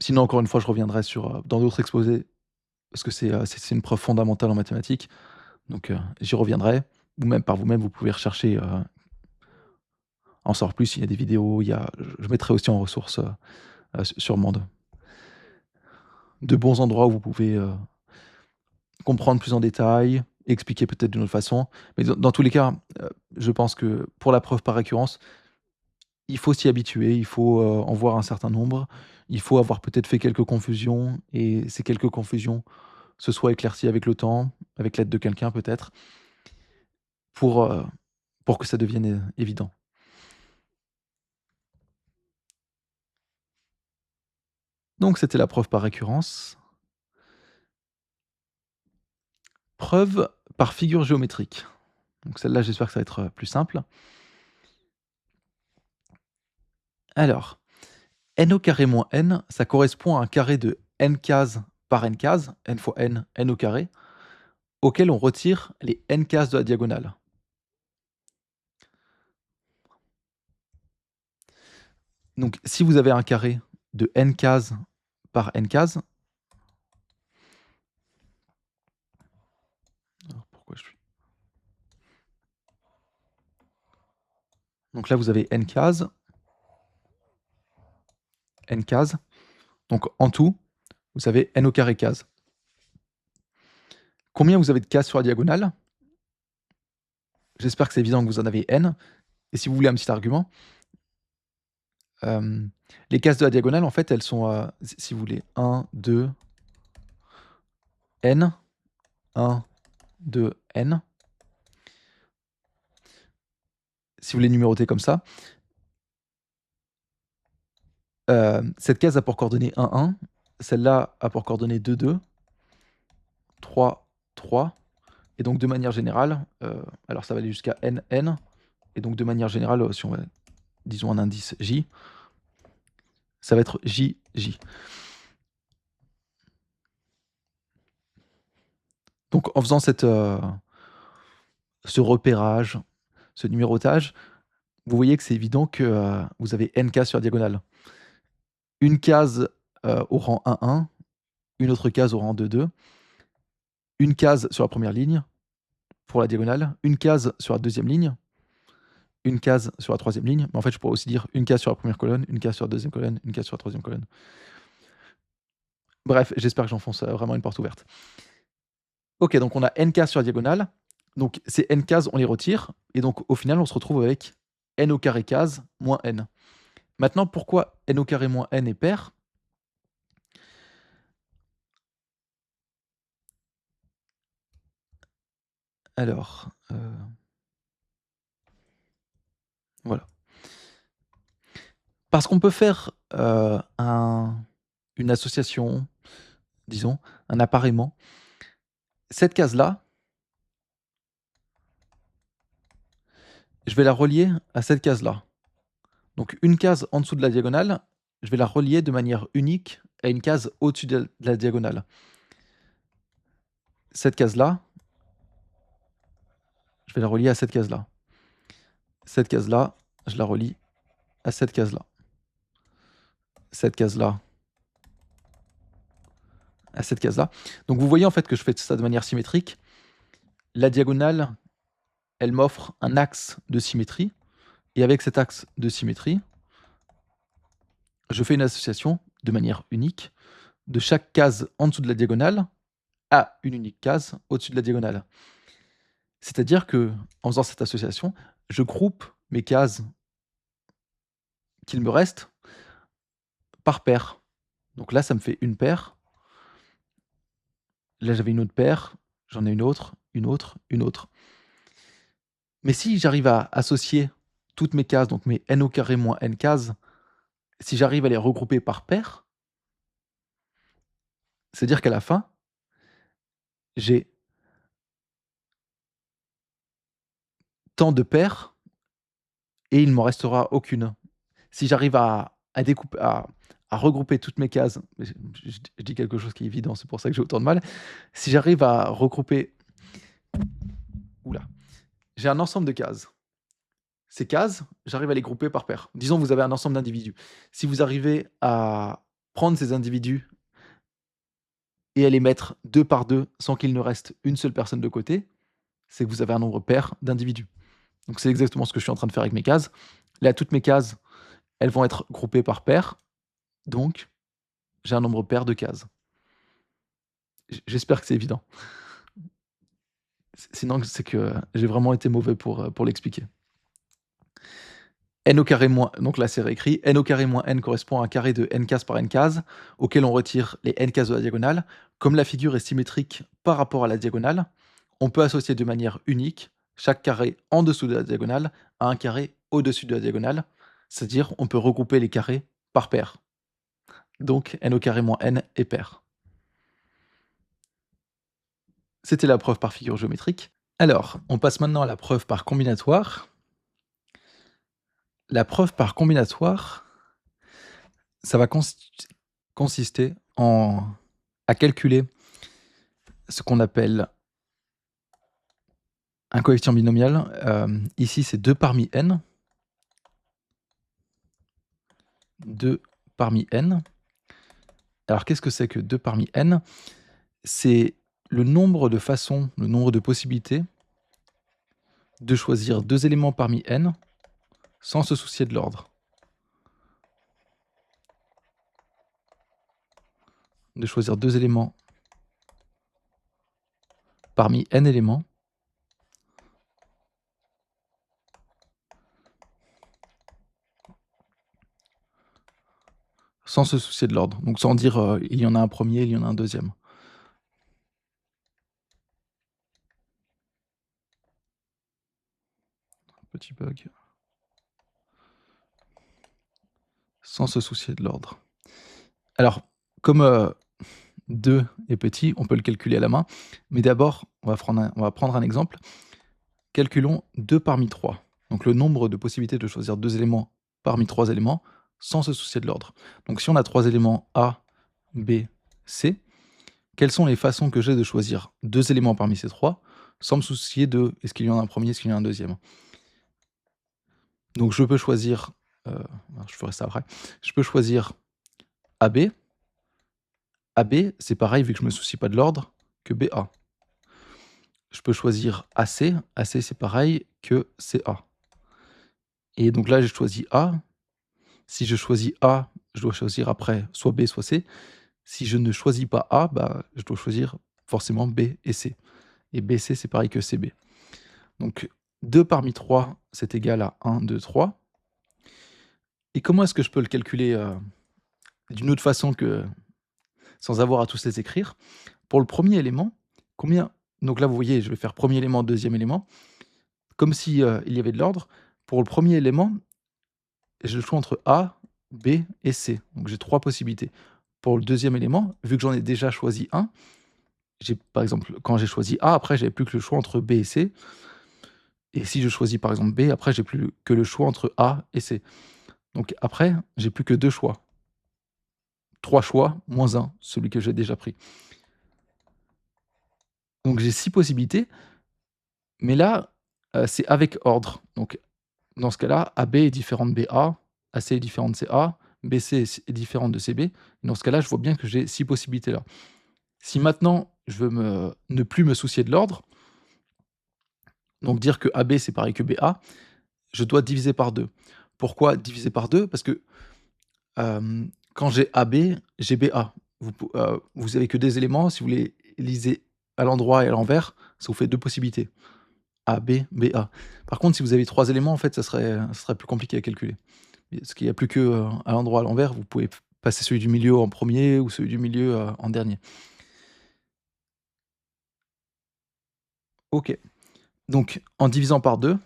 Sinon, encore une fois, je reviendrai dans d'autres exposés, parce que c'est une preuve fondamentale en mathématiques. Donc, j'y reviendrai. Ou même par vous-même, vous pouvez rechercher, en savoir plus. Il y a des vidéos, je mettrai aussi en ressources sûrement de bons endroits où vous pouvez comprendre plus en détail, expliquer peut-être d'une autre façon. Mais dans tous les cas, je pense que pour la preuve par récurrence, il faut s'y habituer, il faut en voir un certain nombre, il faut avoir peut-être fait quelques confusions et ces quelques confusions se soient éclaircies avec le temps, avec l'aide de quelqu'un peut-être, pour, heu, pour que ça devienne évident. Donc c'était la preuve par récurrence. Preuve par figure géométrique. Donc celle-là, j'espère que ça va être plus simple. Alors, n au carré moins n, ça correspond à un carré de n cases par n cases, n fois n au carré, auquel on retire les n cases de la diagonale. Donc si vous avez un carré de n cases par n cases, alors pourquoi je suis donc là vous avez n cases, donc en tout, vous avez n au carré cases. Combien vous avez de cases sur la diagonale? J'espère que c'est évident que vous en avez n. Et si vous voulez un petit argument, les cases de la diagonale, en fait, elles sont, si vous voulez, 1, 2, n, 1, 2, n. si vous les numérotez comme ça, cette case a pour coordonnées 1, 1, celle-là a pour coordonnées 2, 2, 3, 3, et donc de manière générale, alors ça va aller jusqu'à n, n, et donc de manière générale, si on va, disons un indice j, ça va être j, j. Donc en faisant ce repérage, ce numérotage, vous voyez que c'est évident que, vous avez n cases sur la diagonale. Une case, au rang 1, 1, une autre case au rang 2, 2, une case sur la première ligne pour la diagonale, une case sur la deuxième ligne, une case sur la troisième ligne, mais en fait, je pourrais aussi dire une case sur la première colonne, une case sur la deuxième colonne, une case sur la troisième colonne. Bref, j'espère que j'enfonce, vraiment une porte ouverte. OK, donc on a n cases sur la diagonale, donc ces n cases, on les retire et donc au final, on se retrouve avec n au carré cases moins n. Maintenant, pourquoi n au carré moins n est pair? Alors, voilà. Parce qu'on peut faire, une association, disons, un appareillement. Cette case-là, je vais la relier à cette case-là. Donc une case en dessous de la diagonale, je vais la relier de manière unique à une case au-dessus de la diagonale. Cette case-là, je vais la relier à cette case-là. Cette case-là, je la relie à cette case-là. Cette case-là, à cette case-là. Donc vous voyez en fait que je fais ça de manière symétrique. La diagonale, elle m'offre un axe de symétrie. Et avec cet axe de symétrie, je fais une association de manière unique de chaque case en dessous de la diagonale à une unique case au-dessus de la diagonale. C'est-à-dire que, en faisant cette association, je groupe mes cases qu'il me reste par paire. Donc là, ça me fait une paire. Là, j'avais une autre paire, j'en ai une autre, une autre, une autre. Mais si j'arrive à associer toutes mes cases, donc mes n au carré moins n cases, si j'arrive à les regrouper par paire, c'est-à-dire qu'à la fin, j'ai tant de paires et il ne m'en restera aucune. Si j'arrive à découper, à regrouper toutes mes cases, je dis quelque chose qui est évident, c'est pour ça que j'ai autant de mal. Si j'arrive à regrouper, oula, j'ai un ensemble de cases. Ces cases, j'arrive à les grouper par paire. Disons, vous avez un ensemble d'individus. Si vous arrivez à prendre ces individus et à les mettre 2 par 2 sans qu'il ne reste une seule personne de côté, c'est que vous avez un nombre pair d'individus. Donc c'est exactement ce que je suis en train de faire avec mes cases. Là, toutes mes cases, elles vont être groupées par paire, donc j'ai un nombre pair de cases. J'espère que c'est évident. Sinon, c'est que j'ai vraiment été mauvais pour l'expliquer. N au carré moins, donc là c'est réécrit, n au carré moins n correspond à un carré de n cases par n cases, auquel on retire les n cases de la diagonale. Comme la figure est symétrique par rapport à la diagonale, on peut associer de manière unique chaque carré en dessous de la diagonale à un carré au-dessus de la diagonale, c'est-à-dire on peut regrouper les carrés par paire. Donc n au carré moins n est pair. C'était la preuve par figure géométrique. Alors, on passe maintenant à la preuve par combinatoire. La preuve par combinatoire, ça va consister à calculer ce qu'on appelle un coefficient binomial. Ici, c'est 2 parmi n. 2 parmi n. Alors, qu'est-ce que c'est que 2 parmi n? C'est le nombre de façons, le nombre de possibilités de choisir 2 éléments parmi n sans se soucier de l'ordre. De choisir 2 éléments parmi n éléments sans se soucier de l'ordre. Donc sans dire, il y en a un premier, il y en a un deuxième. Petit bug. sans se soucier de l'ordre. Alors, comme 2 est petit, on peut le calculer à la main, mais d'abord, on va prendre un exemple. Calculons 2 parmi 3. Donc le nombre de possibilités de choisir 2 éléments parmi 3 éléments sans se soucier de l'ordre. Donc si on a 3 éléments A, B, C, quelles sont les façons que j'ai de choisir 2 éléments parmi ces 3 sans me soucier de est-ce qu'il y en a un premier, est-ce qu'il y en a un deuxième? Donc je peux choisir, alors je ferai ça après. Je peux choisir AB. AB, c'est pareil vu que je me soucie pas de l'ordre que BA. Je peux choisir AC. AC, c'est pareil que CA. Et donc là, j'ai choisi A. Si je choisis A, je dois choisir après soit B, soit C. Si je ne choisis pas A, bah, je dois choisir forcément B et C. Et BC, c'est pareil que CB. Donc 2 parmi 3, c'est égal à 1, 2, 3. Et comment est-ce que je peux le calculer d'une autre façon que sans avoir à tous les écrire? Pour le premier élément, combien... Donc là, vous voyez, je vais faire premier élément, deuxième élément, comme si il y avait de l'ordre. Pour le premier élément, j'ai le choix entre A, B et C. Donc j'ai 3 possibilités. Pour le deuxième élément, vu que j'en ai déjà choisi un, par exemple, quand j'ai choisi A, après, j'avais plus que le choix entre B et C. Et si je choisis par exemple B, après, j'ai plus que le choix entre A et C. Donc après, j'ai plus que 2 choix. 3 choix, moins 1, celui que j'ai déjà pris. Donc j'ai 6 possibilités, mais là, c'est avec ordre. Donc dans ce cas-là, AB est différent de BA, AC est différent de CA, BC est différent de CB. Dans ce cas-là, je vois bien que j'ai 6 possibilités là. Si maintenant, je veux ne plus me soucier de l'ordre, donc dire que AB c'est pareil que BA, je dois diviser par 2. Pourquoi diviser par 2? Parce que quand j'ai AB, j'ai BA. Vous avez que des éléments, si vous les lisez à l'endroit et à l'envers, ça vous fait 2 possibilités. AB, BA. Par contre, si vous avez 3 éléments, en fait, ça serait plus compliqué à calculer. Parce qu'il n'y a plus que à l'endroit, à l'envers, vous pouvez passer celui du milieu en premier ou celui du milieu en dernier. OK. Donc, en divisant par 2,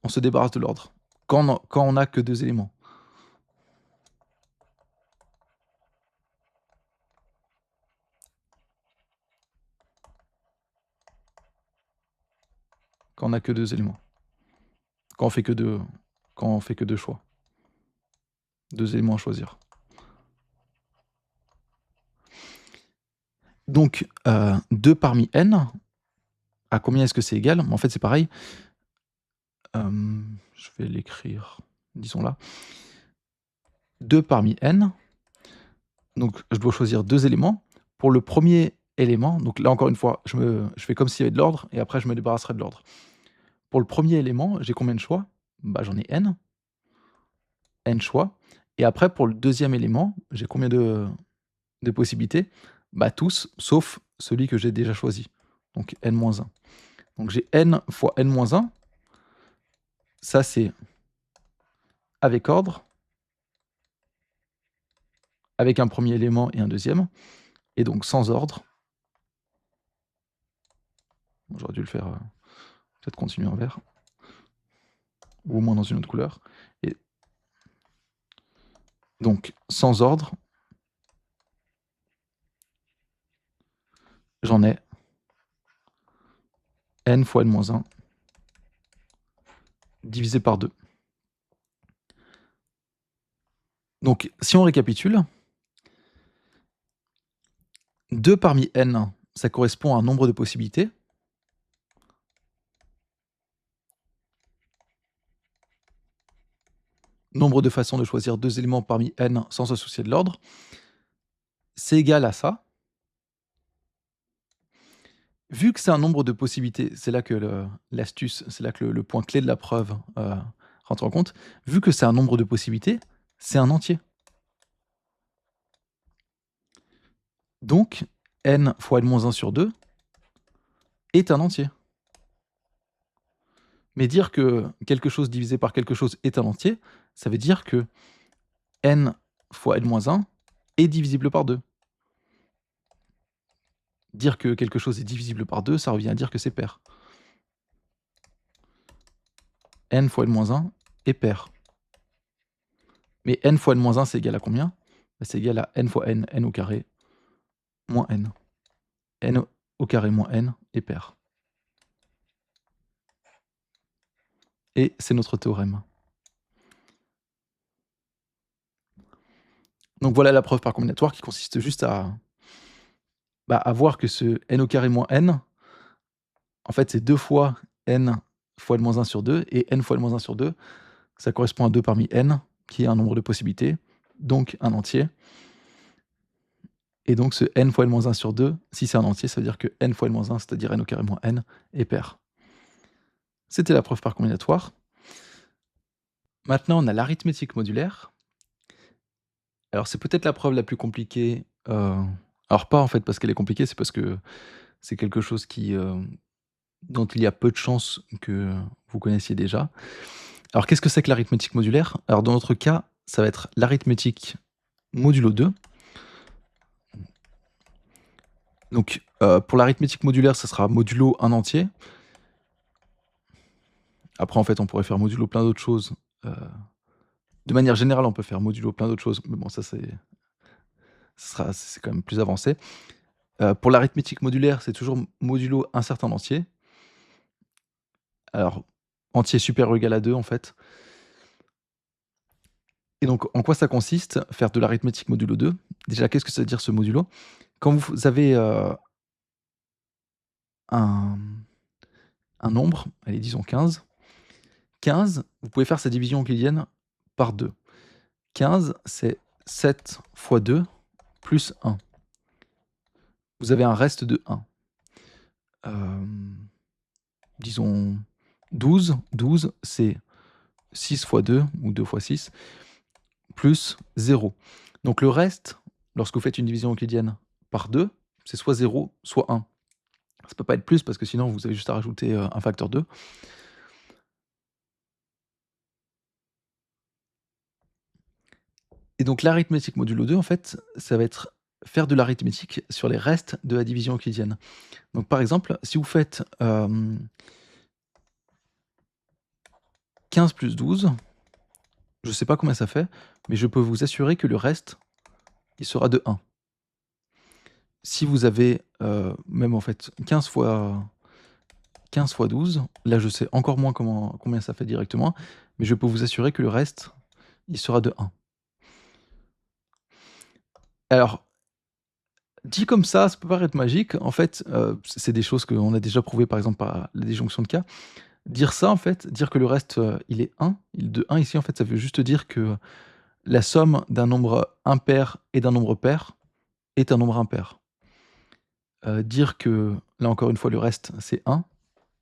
on se débarrasse de l'ordre. Quand on n'a que 2 éléments. Quand on n'a que 2 éléments. Quand on fait que 2 choix. 2 éléments à choisir. Donc, 2 parmi n, à combien est-ce que c'est égal? En fait, c'est pareil. Je vais l'écrire, disons là. 2 parmi n, donc je dois choisir 2 éléments. Pour le premier élément, donc là encore une fois, je fais comme s'il y avait de l'ordre et après je me débarrasserai de l'ordre. Pour le premier élément, j'ai combien de choix? Bah, j'en ai n choix. Et après pour le deuxième élément, j'ai combien de possibilités? Bah, tous, sauf celui que j'ai déjà choisi, donc n-1. Donc j'ai n fois n-1, ça c'est avec ordre, avec un premier élément et un deuxième, et donc sans ordre. J'aurais dû le faire, peut-être continuer en vert, ou au moins dans une autre couleur. Et donc sans ordre, j'en ai n fois n-1 divisé par 2. Donc si on récapitule, 2 parmi n, ça correspond à un nombre de possibilités. Nombre de façons de choisir 2 éléments parmi n sans se soucier de l'ordre. C'est égal à ça. Vu que c'est un nombre de possibilités, c'est là que l'astuce, c'est là que le point clé de la preuve rentre en compte. Vu que c'est un nombre de possibilités, c'est un entier. Donc, n fois n-1 sur 2 est un entier. Mais dire que quelque chose divisé par quelque chose est un entier, ça veut dire que n fois n-1 est divisible par 2. Dire que quelque chose est divisible par 2, ça revient à dire que c'est pair. N fois n-1 est pair. Mais n fois n-1, c'est égal à combien? Bah, c'est égal à n fois n au carré, moins n. N au carré moins n est pair. Et c'est notre théorème. Donc voilà la preuve par combinatoire qui consiste juste à voir que ce n au carré moins n, en fait, c'est 2 fois n fois n-1 sur 2 et n fois n-1 sur 2, ça correspond à 2 parmi n, qui est un nombre de possibilités, donc un entier. Et donc ce n fois n-1 sur 2, si c'est un entier, ça veut dire que n fois n-1, c'est-à-dire n au carré moins n, est pair. C'était la preuve par combinatoire. Maintenant, on a l'arithmétique modulaire. Alors c'est peut-être la preuve la plus compliquée, alors pas en fait parce qu'elle est compliquée, c'est parce que c'est quelque chose dont il y a peu de chances que vous connaissiez déjà. Alors qu'est-ce que c'est que l'arithmétique modulaire? Alors dans notre cas, ça va être l'arithmétique modulo 2. Donc pour l'arithmétique modulaire, ça sera modulo un entier. Après en fait, on pourrait faire modulo plein d'autres choses, de manière générale, on peut faire modulo plein d'autres choses, mais bon ça c'est quand même plus avancé. Pour l'arithmétique modulaire, c'est toujours modulo un certain entier. Alors, entier supérieur ou égal à 2 en fait. Et donc en quoi ça consiste, faire de l'arithmétique modulo 2? Déjà, qu'est-ce que ça veut dire ce modulo? Quand vous avez, un un nombre, allez disons 15. 15, vous pouvez faire sa division euclidienne par 2. 15, c'est 7 fois 2 plus 1. Vous avez un reste de 1. Disons 12. 12, c'est 6 fois 2 ou 2 fois 6 plus 0. Donc le reste, lorsque vous faites une division euclidienne par 2, c'est soit 0, soit 1. Ça peut pas être plus parce que sinon vous avez juste à rajouter, un facteur 2. Et donc l'arithmétique modulo 2 en fait, ça va être faire de l'arithmétique sur les restes de la division euclidienne. Donc par exemple, si vous faites, 15 plus 12, je sais pas combien ça fait, mais je peux vous assurer que le reste, il sera de 1. Si vous avez, même en fait 15 fois 12, là je sais encore moins combien ça fait directement, mais je peux vous assurer que le reste, il sera de 1. Alors, dit comme ça peut paraître magique. En fait, c'est des choses qu'on a déjà prouvées par exemple par la disjonction de cas. Dire ça en fait, dire que le reste, il est 1, il est de 1 ici en fait, ça veut juste dire que la somme d'un nombre impair et d'un nombre pair est un nombre impair. Dire que, là encore une fois, le reste c'est 1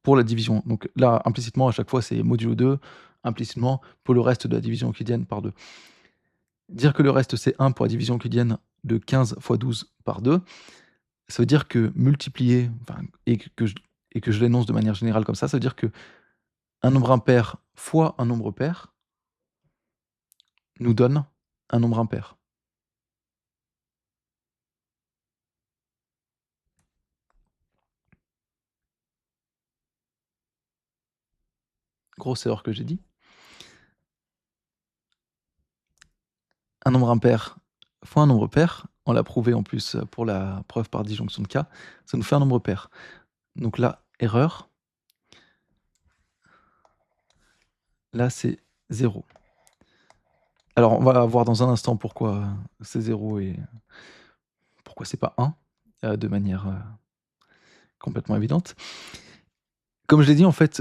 pour la division. Donc là, implicitement à chaque fois c'est modulo 2, implicitement pour le reste de la division euclidienne par 2. Dire que le reste c'est 1 pour la division euclidienne de 15 fois 12 par 2, ça veut dire que multiplier, enfin et que je l'énonce de manière générale comme ça veut dire qu'un nombre impair fois un nombre pair nous donne un nombre impair. Grosse erreur que j'ai dit. Un nombre impair fois un nombre pair, on l'a prouvé en plus, pour la preuve par disjonction de cas, ça nous fait un nombre pair. Donc là, erreur. Là, c'est 0. Alors on va voir dans un instant pourquoi c'est 0 et pourquoi c'est pas 1, de manière, complètement évidente. Comme je l'ai dit en fait,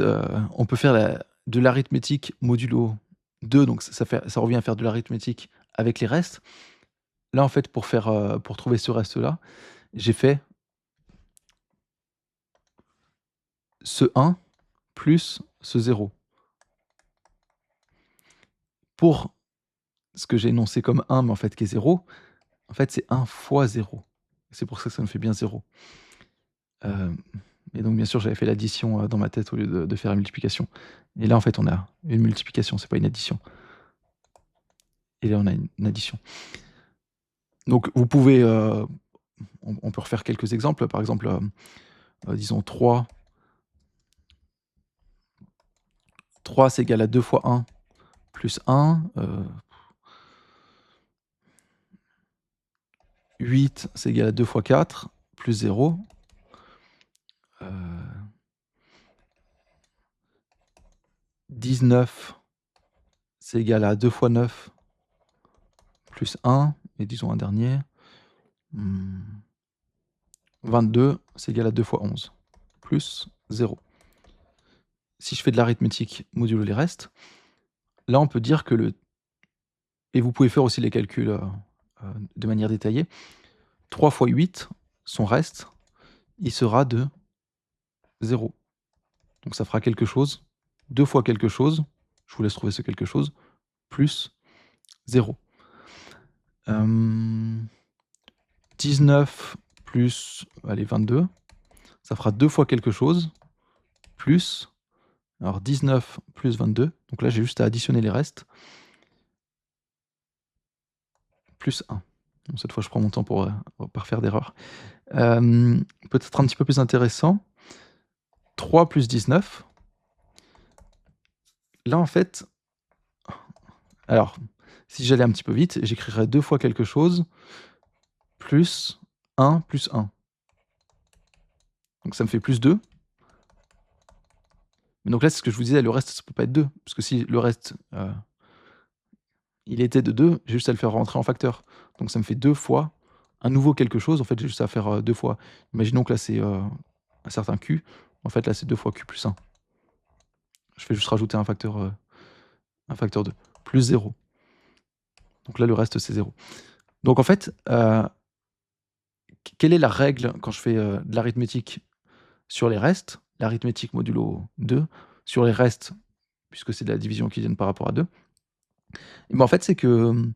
on peut faire de l'arithmétique modulo 2, donc ça revient à faire de l'arithmétique avec les restes. Là en fait pour trouver ce reste-là, j'ai fait ce 1 plus ce 0. Pour ce que j'ai énoncé comme 1 mais en fait qui est 0, en fait c'est 1 fois 0. C'est pour ça que ça me fait bien 0. Et donc bien sûr j'avais fait l'addition, dans ma tête au lieu de faire la multiplication. Et là en fait on a une multiplication, c'est pas une addition. Et là on a une addition. Donc vous pouvez, on peut refaire quelques exemples. Par exemple, disons 3 c'est égal à 2 fois 1 plus 1, 8, c'est égal à 2 fois 4, plus 0. 19, c'est égal à 2 fois 9, plus 1. Et disons un dernier. 22, c'est égal à 2 fois 11, plus 0. Si je fais de l'arithmétique modulo les restes, là on peut dire que le... Et vous pouvez faire aussi les calculs de manière détaillée. 3 fois 8, son reste, il sera de 0. Donc ça fera quelque chose. 2 fois quelque chose, je vous laisse trouver ce quelque chose, plus 0. 19 plus, allez, 22, ça fera 2 fois quelque chose, plus, alors 19 plus 22, donc là j'ai juste à additionner les restes, plus 1. Donc cette fois je prends mon temps pour pas faire d'erreur. Peut-être un petit peu plus intéressant, 3 plus 19, là en fait, alors si j'allais un petit peu vite, j'écrirais 2 fois quelque chose, plus 1 plus 1. Donc ça me fait plus 2. Mais donc là, c'est ce que je vous disais, le reste, ça peut pas être 2. Parce que si le reste, il était de 2, j'ai juste à le faire rentrer en facteur. Donc ça me fait 2 fois un nouveau quelque chose. En fait, j'ai juste à faire 2 fois. Imaginons que là, c'est un certain Q. En fait, là, c'est 2 fois Q plus 1. Je fais juste rajouter un facteur 2. Plus 0. Donc là, le reste, c'est 0. Donc en fait, quelle est la règle quand je fais de l'arithmétique sur les restes, l'arithmétique modulo 2, sur les restes, puisque c'est de la division qui viennent par rapport à 2, et ben en fait, c'est que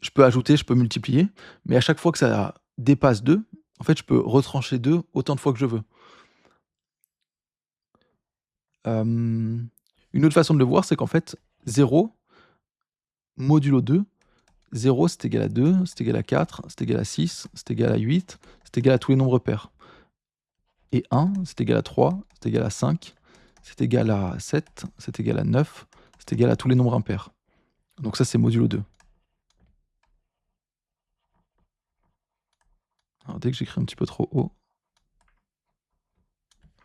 je peux ajouter, je peux multiplier, mais à chaque fois que ça dépasse 2, en fait, je peux retrancher 2 autant de fois que je veux. Une autre façon de le voir, c'est qu'en fait, 0 modulo 2, 0 c'est égal à 2, c'est égal à 4, c'est égal à 6, c'est égal à 8, c'est égal à tous les nombres pairs. Et 1, c'est égal à 3, c'est égal à 5, c'est égal à 7, c'est égal à 9, c'est égal à tous les nombres impairs. Donc ça, c'est modulo 2. Alors dès que j'écris un petit peu trop haut,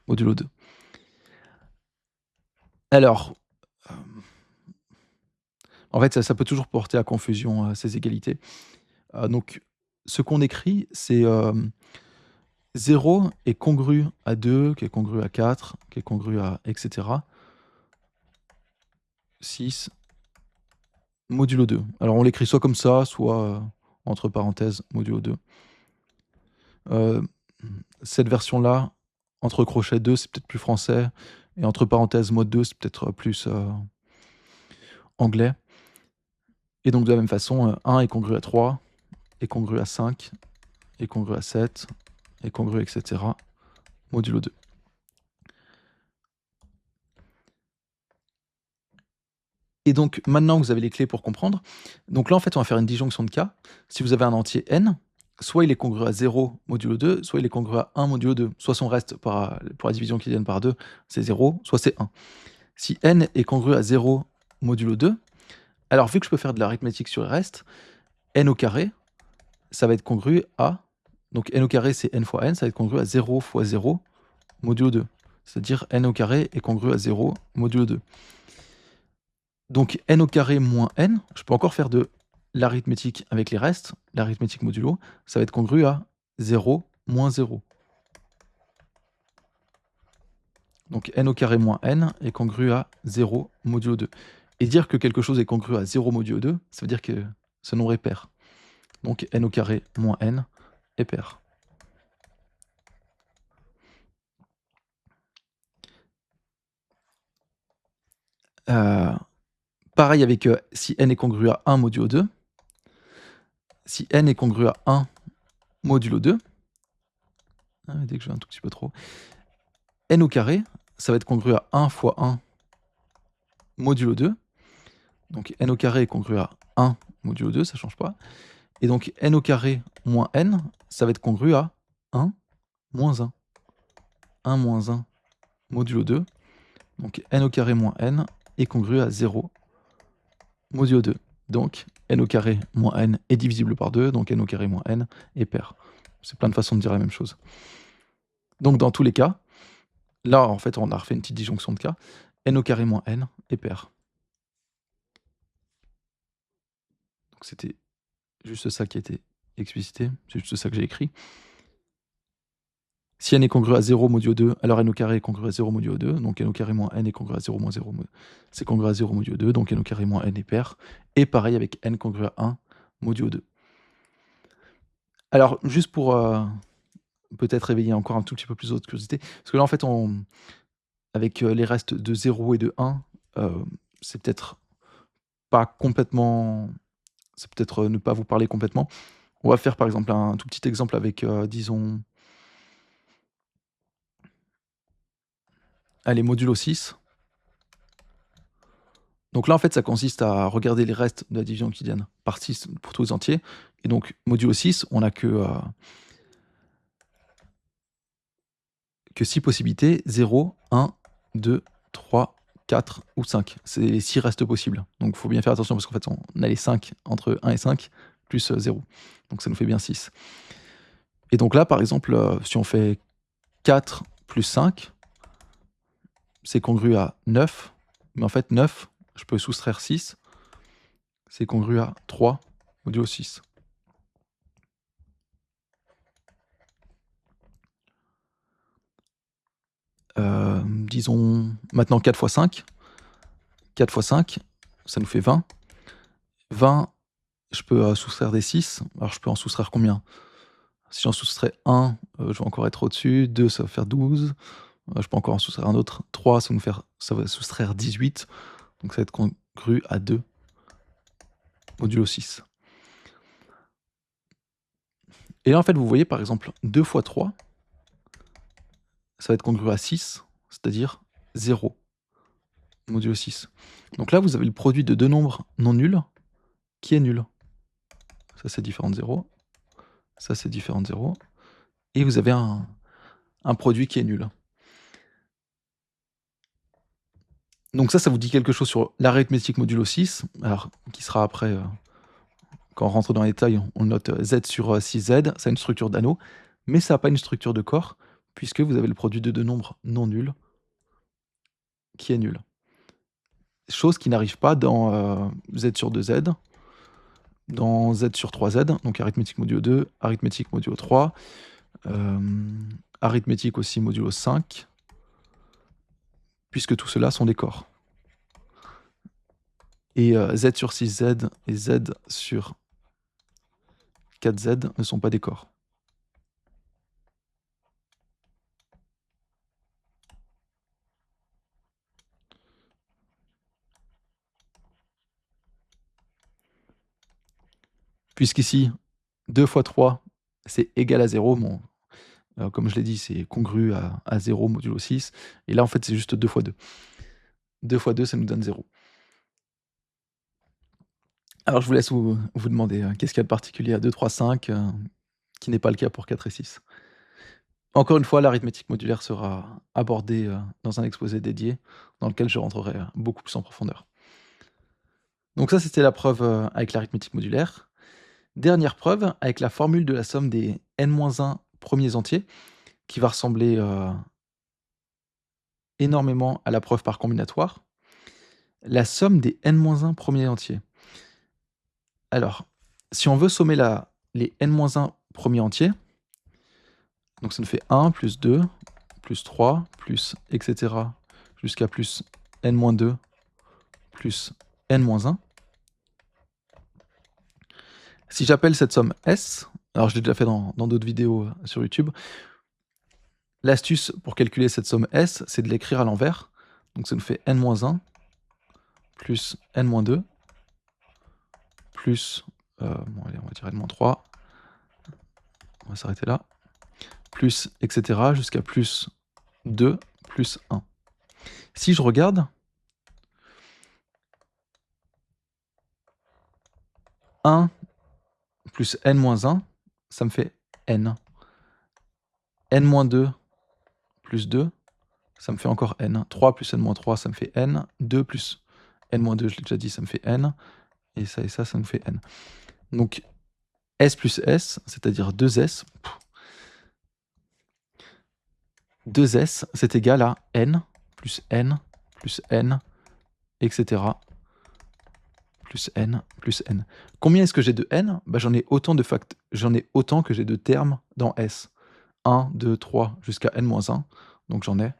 modulo 2. Alors, en fait, ça peut toujours porter à confusion, ces égalités. Donc ce qu'on écrit, c'est, 0 est congru à 2, qui est congru à 4, qui est congru à et cetera. 6 modulo 2. Alors on l'écrit soit comme ça, soit, entre parenthèses modulo 2. Cette version-là, entre crochets 2, c'est peut-être plus français, et entre parenthèses mode 2, c'est peut-être plus anglais. Et donc de la même façon, 1 est congru à 3, est congru à 5, est congru à 7, est congru, etc. Modulo 2. Et donc maintenant que vous avez les clés pour comprendre, donc là en fait on va faire une disjonction de cas. Si vous avez un entier n, soit il est congru à 0 modulo 2, soit il est congru à 1 modulo 2. Soit son reste pour la division qui vient par 2, c'est 0, soit c'est 1. Si n est congru à 0 modulo 2, alors vu que je peux faire de l'arithmétique sur le reste, n au carré, ça va être congru à... Donc n au carré c'est n fois n, ça va être congru à 0 fois 0 modulo 2. C'est-à-dire n au carré est congru à 0 modulo 2. Donc n au carré moins n, je peux encore faire de l'arithmétique avec les restes, l'arithmétique modulo, ça va être congru à 0 moins 0. Donc n au carré moins n est congru à 0 modulo 2. Et dire que quelque chose est congru à 0 modulo 2, ça veut dire que ce nombre est pair. Donc n au carré moins n est pair. Pareil avec si n est congru à 1 modulo 2. Si n est congru à 1 modulo 2, dès que je vais un tout petit peu trop, n au carré, ça va être congru à 1 fois 1 modulo 2. Donc n au carré est congru à 1 modulo 2, ça ne change pas. Et donc n au carré moins n, ça va être congru à 1 moins 1. 1 moins 1 modulo 2. Donc n au carré moins n est congru à 0 modulo 2. Donc n au carré moins n est divisible par 2, donc n au carré moins n est pair. C'est plein de façons de dire la même chose. Donc dans tous les cas, là en fait on a refait une petite disjonction de cas, n au carré moins n est pair. Donc c'était juste ça qui a été explicité, c'est juste ça que j'ai écrit. Si n est congru à 0 modulo 2, alors n au carré est congru à 0 modulo 2, donc n au carré moins n est congru à 0 moins 0, c'est congru à 0 modulo 2, donc n au carré moins n est pair. Et pareil avec n congru à 1 modulo 2. Alors juste pour peut-être réveiller encore un tout petit peu plus votre curiosité, parce que là en fait avec les restes de 0 et de 1, c'est peut-être pas complètement, c'est peut-être ne pas vous parler complètement. On va faire par exemple un tout petit exemple avec, disons, allez, modulo 6. Donc là, en fait, ça consiste à regarder les restes de la division euclidienne par 6 pour tous les entiers. Et donc, modulo 6, on n'a que 6 possibilités, 0, 1, 2, 3, 4 ou 5. C'est les 6 restes possibles. Donc, il faut bien faire attention parce qu'en fait, on a les 5 entre 1 et 5 plus 0. Donc, ça nous fait bien 6. Et donc là, par exemple, si on fait 4 plus 5, c'est congru à 9. Mais en fait, 9, je peux soustraire 6. C'est congru à 3 modulo 6. Disons maintenant 4 fois 5. 4 fois 5, ça nous fait 20. 20, je peux soustraire des 6. Alors je peux en soustraire combien? Si j'en soustrais 1, je vais encore être au-dessus. 2, ça va faire 12. Je peux encore en soustraire un autre. 3, ça va soustraire 18. Donc ça va être congru à 2 modulo 6. Et là, en fait, vous voyez, par exemple, 2 fois 3, ça va être congru à 6, c'est-à-dire 0 modulo 6. Donc là, vous avez le produit de deux nombres non nuls qui est nul. Ça, c'est différent de 0. Ça, c'est différent de 0. Et vous avez un produit qui est nul. Donc ça vous dit quelque chose sur l'arithmétique modulo 6, alors qui sera après, quand on rentre dans les détails, on le note z sur 6z, ça a une structure d'anneau, mais ça n'a pas une structure de corps, puisque vous avez le produit de deux nombres non nuls qui est nul. Chose qui n'arrive pas dans z sur 2z, dans z sur 3z, donc arithmétique modulo 2, arithmétique modulo 3, arithmétique aussi modulo 5, puisque tout cela sont des corps. Et z sur 6z et z sur 4z ne sont pas des corps. Puisqu'ici, 2 fois 3, c'est égal à 0. Bon, comme je l'ai dit, c'est congru à 0 modulo 6. Et là, en fait, c'est juste 2 fois 2. 2 fois 2, ça nous donne 0. Alors, je vous laisse vous demander, qu'est-ce qu'il y a de particulier à 2, 3, 5, qui n'est pas le cas pour 4 et 6. Encore une fois, l'arithmétique modulaire sera abordée dans un exposé dédié, dans lequel je rentrerai beaucoup plus en profondeur. Donc ça, c'était la preuve avec l'arithmétique modulaire. Dernière preuve, avec la formule de la somme des n-1 premiers entiers, qui va ressembler énormément à la preuve par combinatoire. La somme des n-1 premiers entiers. Alors, si on veut sommer les n-1 premiers entiers, donc ça nous fait 1 plus 2 plus 3 plus etc. jusqu'à plus n-2 plus n-1. Si j'appelle cette somme S, alors je l'ai déjà fait dans d'autres vidéos sur YouTube, l'astuce pour calculer cette somme S, c'est de l'écrire à l'envers. Donc ça nous fait n-1 plus n-2 plus, bon allez, on va dire n-3, on va s'arrêter là, plus etc. jusqu'à plus 2 plus 1. Si je regarde, 1 plus n-1, ça me fait n. n-2 plus 2, ça me fait encore n. 3 plus n-3, ça me fait n. 2 plus n-2, je l'ai déjà dit, ça me fait n. et ça nous fait n. Donc S plus S, c'est-à-dire 2S, 2S, c'est égal à n plus n plus n, etc. plus n plus n. Combien est-ce que j'ai de n? Bah, j'en ai autant que j'ai de termes dans S. 1, 2, 3 jusqu'à n-1, donc j'en ai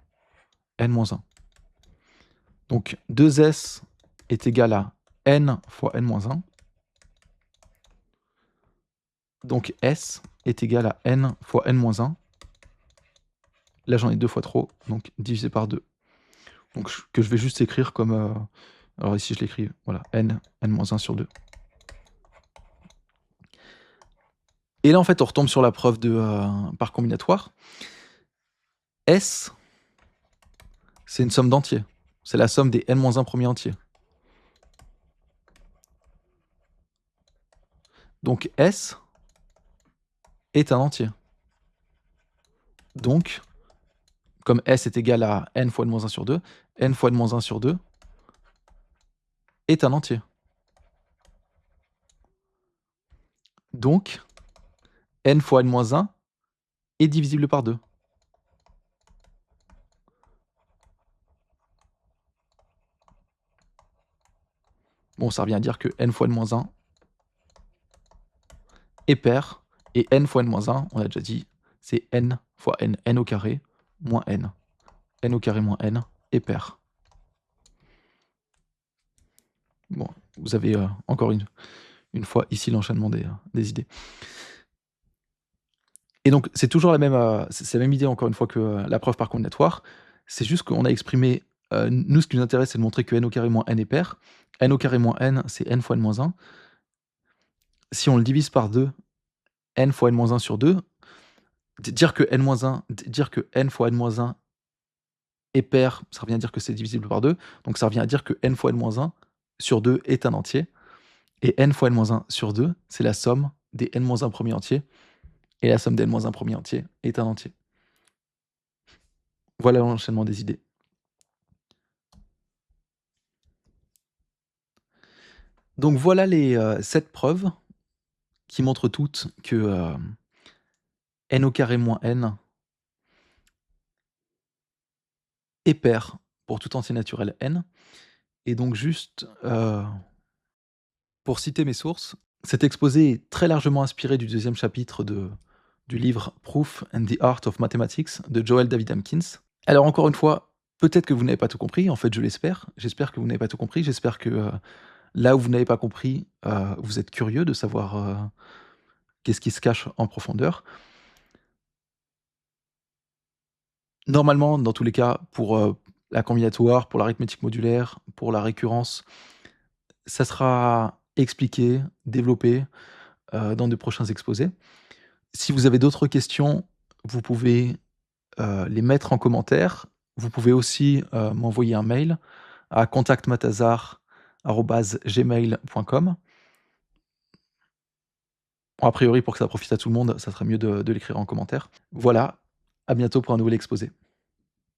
n-1. Donc 2S est égal à n fois n-1. Donc S est égal à n fois n-1. Là, j'en ai 2 fois trop, donc divisé par 2. Donc que je vais juste écrire comme... alors ici, je l'écris, voilà, n-1 sur 2. Et là, en fait, on retombe sur la preuve par combinatoire. S, c'est une somme d'entiers. C'est la somme des n-1 premiers entiers. Donc S est un entier. Donc, comme S est égal à n fois n-1 sur 2, n fois n-1 sur 2 est un entier. Donc, n fois n-1 est divisible par 2. Bon, ça revient à dire que n fois n-1 est pair, et n fois n-1, on a déjà dit, c'est n fois n, n au carré, moins n. N au carré moins n est pair. Bon, vous avez encore une fois ici l'enchaînement des idées. Et donc, c'est toujours la même idée, encore une fois, que la preuve par combinatoire. C'est juste qu'on a exprimé, nous, ce qui nous intéresse, c'est de montrer que n au carré moins n est pair. N au carré moins n, c'est n fois n-1. Si on le divise par 2, n fois n-1 sur 2, dire que n fois n-1 est pair, ça revient à dire que c'est divisible par 2. Donc ça revient à dire que n fois n-1 sur 2 est un entier. Et n fois n-1 sur 2, c'est la somme des n-1 premiers entiers. Et la somme des n-1 premiers entiers est un entier. Voilà l'enchaînement des idées. Donc voilà les 7 preuves qui montrent toutes que n au carré moins n est pair pour tout entier naturel n. Et donc juste pour citer mes sources, cet exposé est très largement inspiré du 2e chapitre du livre Proof and the Art of Mathematics de Joel David Hopkins. Alors encore une fois, peut-être que vous n'avez pas tout compris, en fait je l'espère. J'espère que vous n'avez pas tout compris, j'espère que là où vous n'avez pas compris, vous êtes curieux de savoir qu'est-ce qui se cache en profondeur. Normalement, dans tous les cas, pour la combinatoire, pour l'arithmétique modulaire, pour la récurrence, ça sera expliqué, développé dans de prochains exposés. Si vous avez d'autres questions, vous pouvez les mettre en commentaire. Vous pouvez aussi m'envoyer un mail à contactmatazar@gmail.com. Bon, a priori, pour que ça profite à tout le monde, ça serait mieux de l'écrire en commentaire. Voilà, à bientôt pour un nouvel exposé.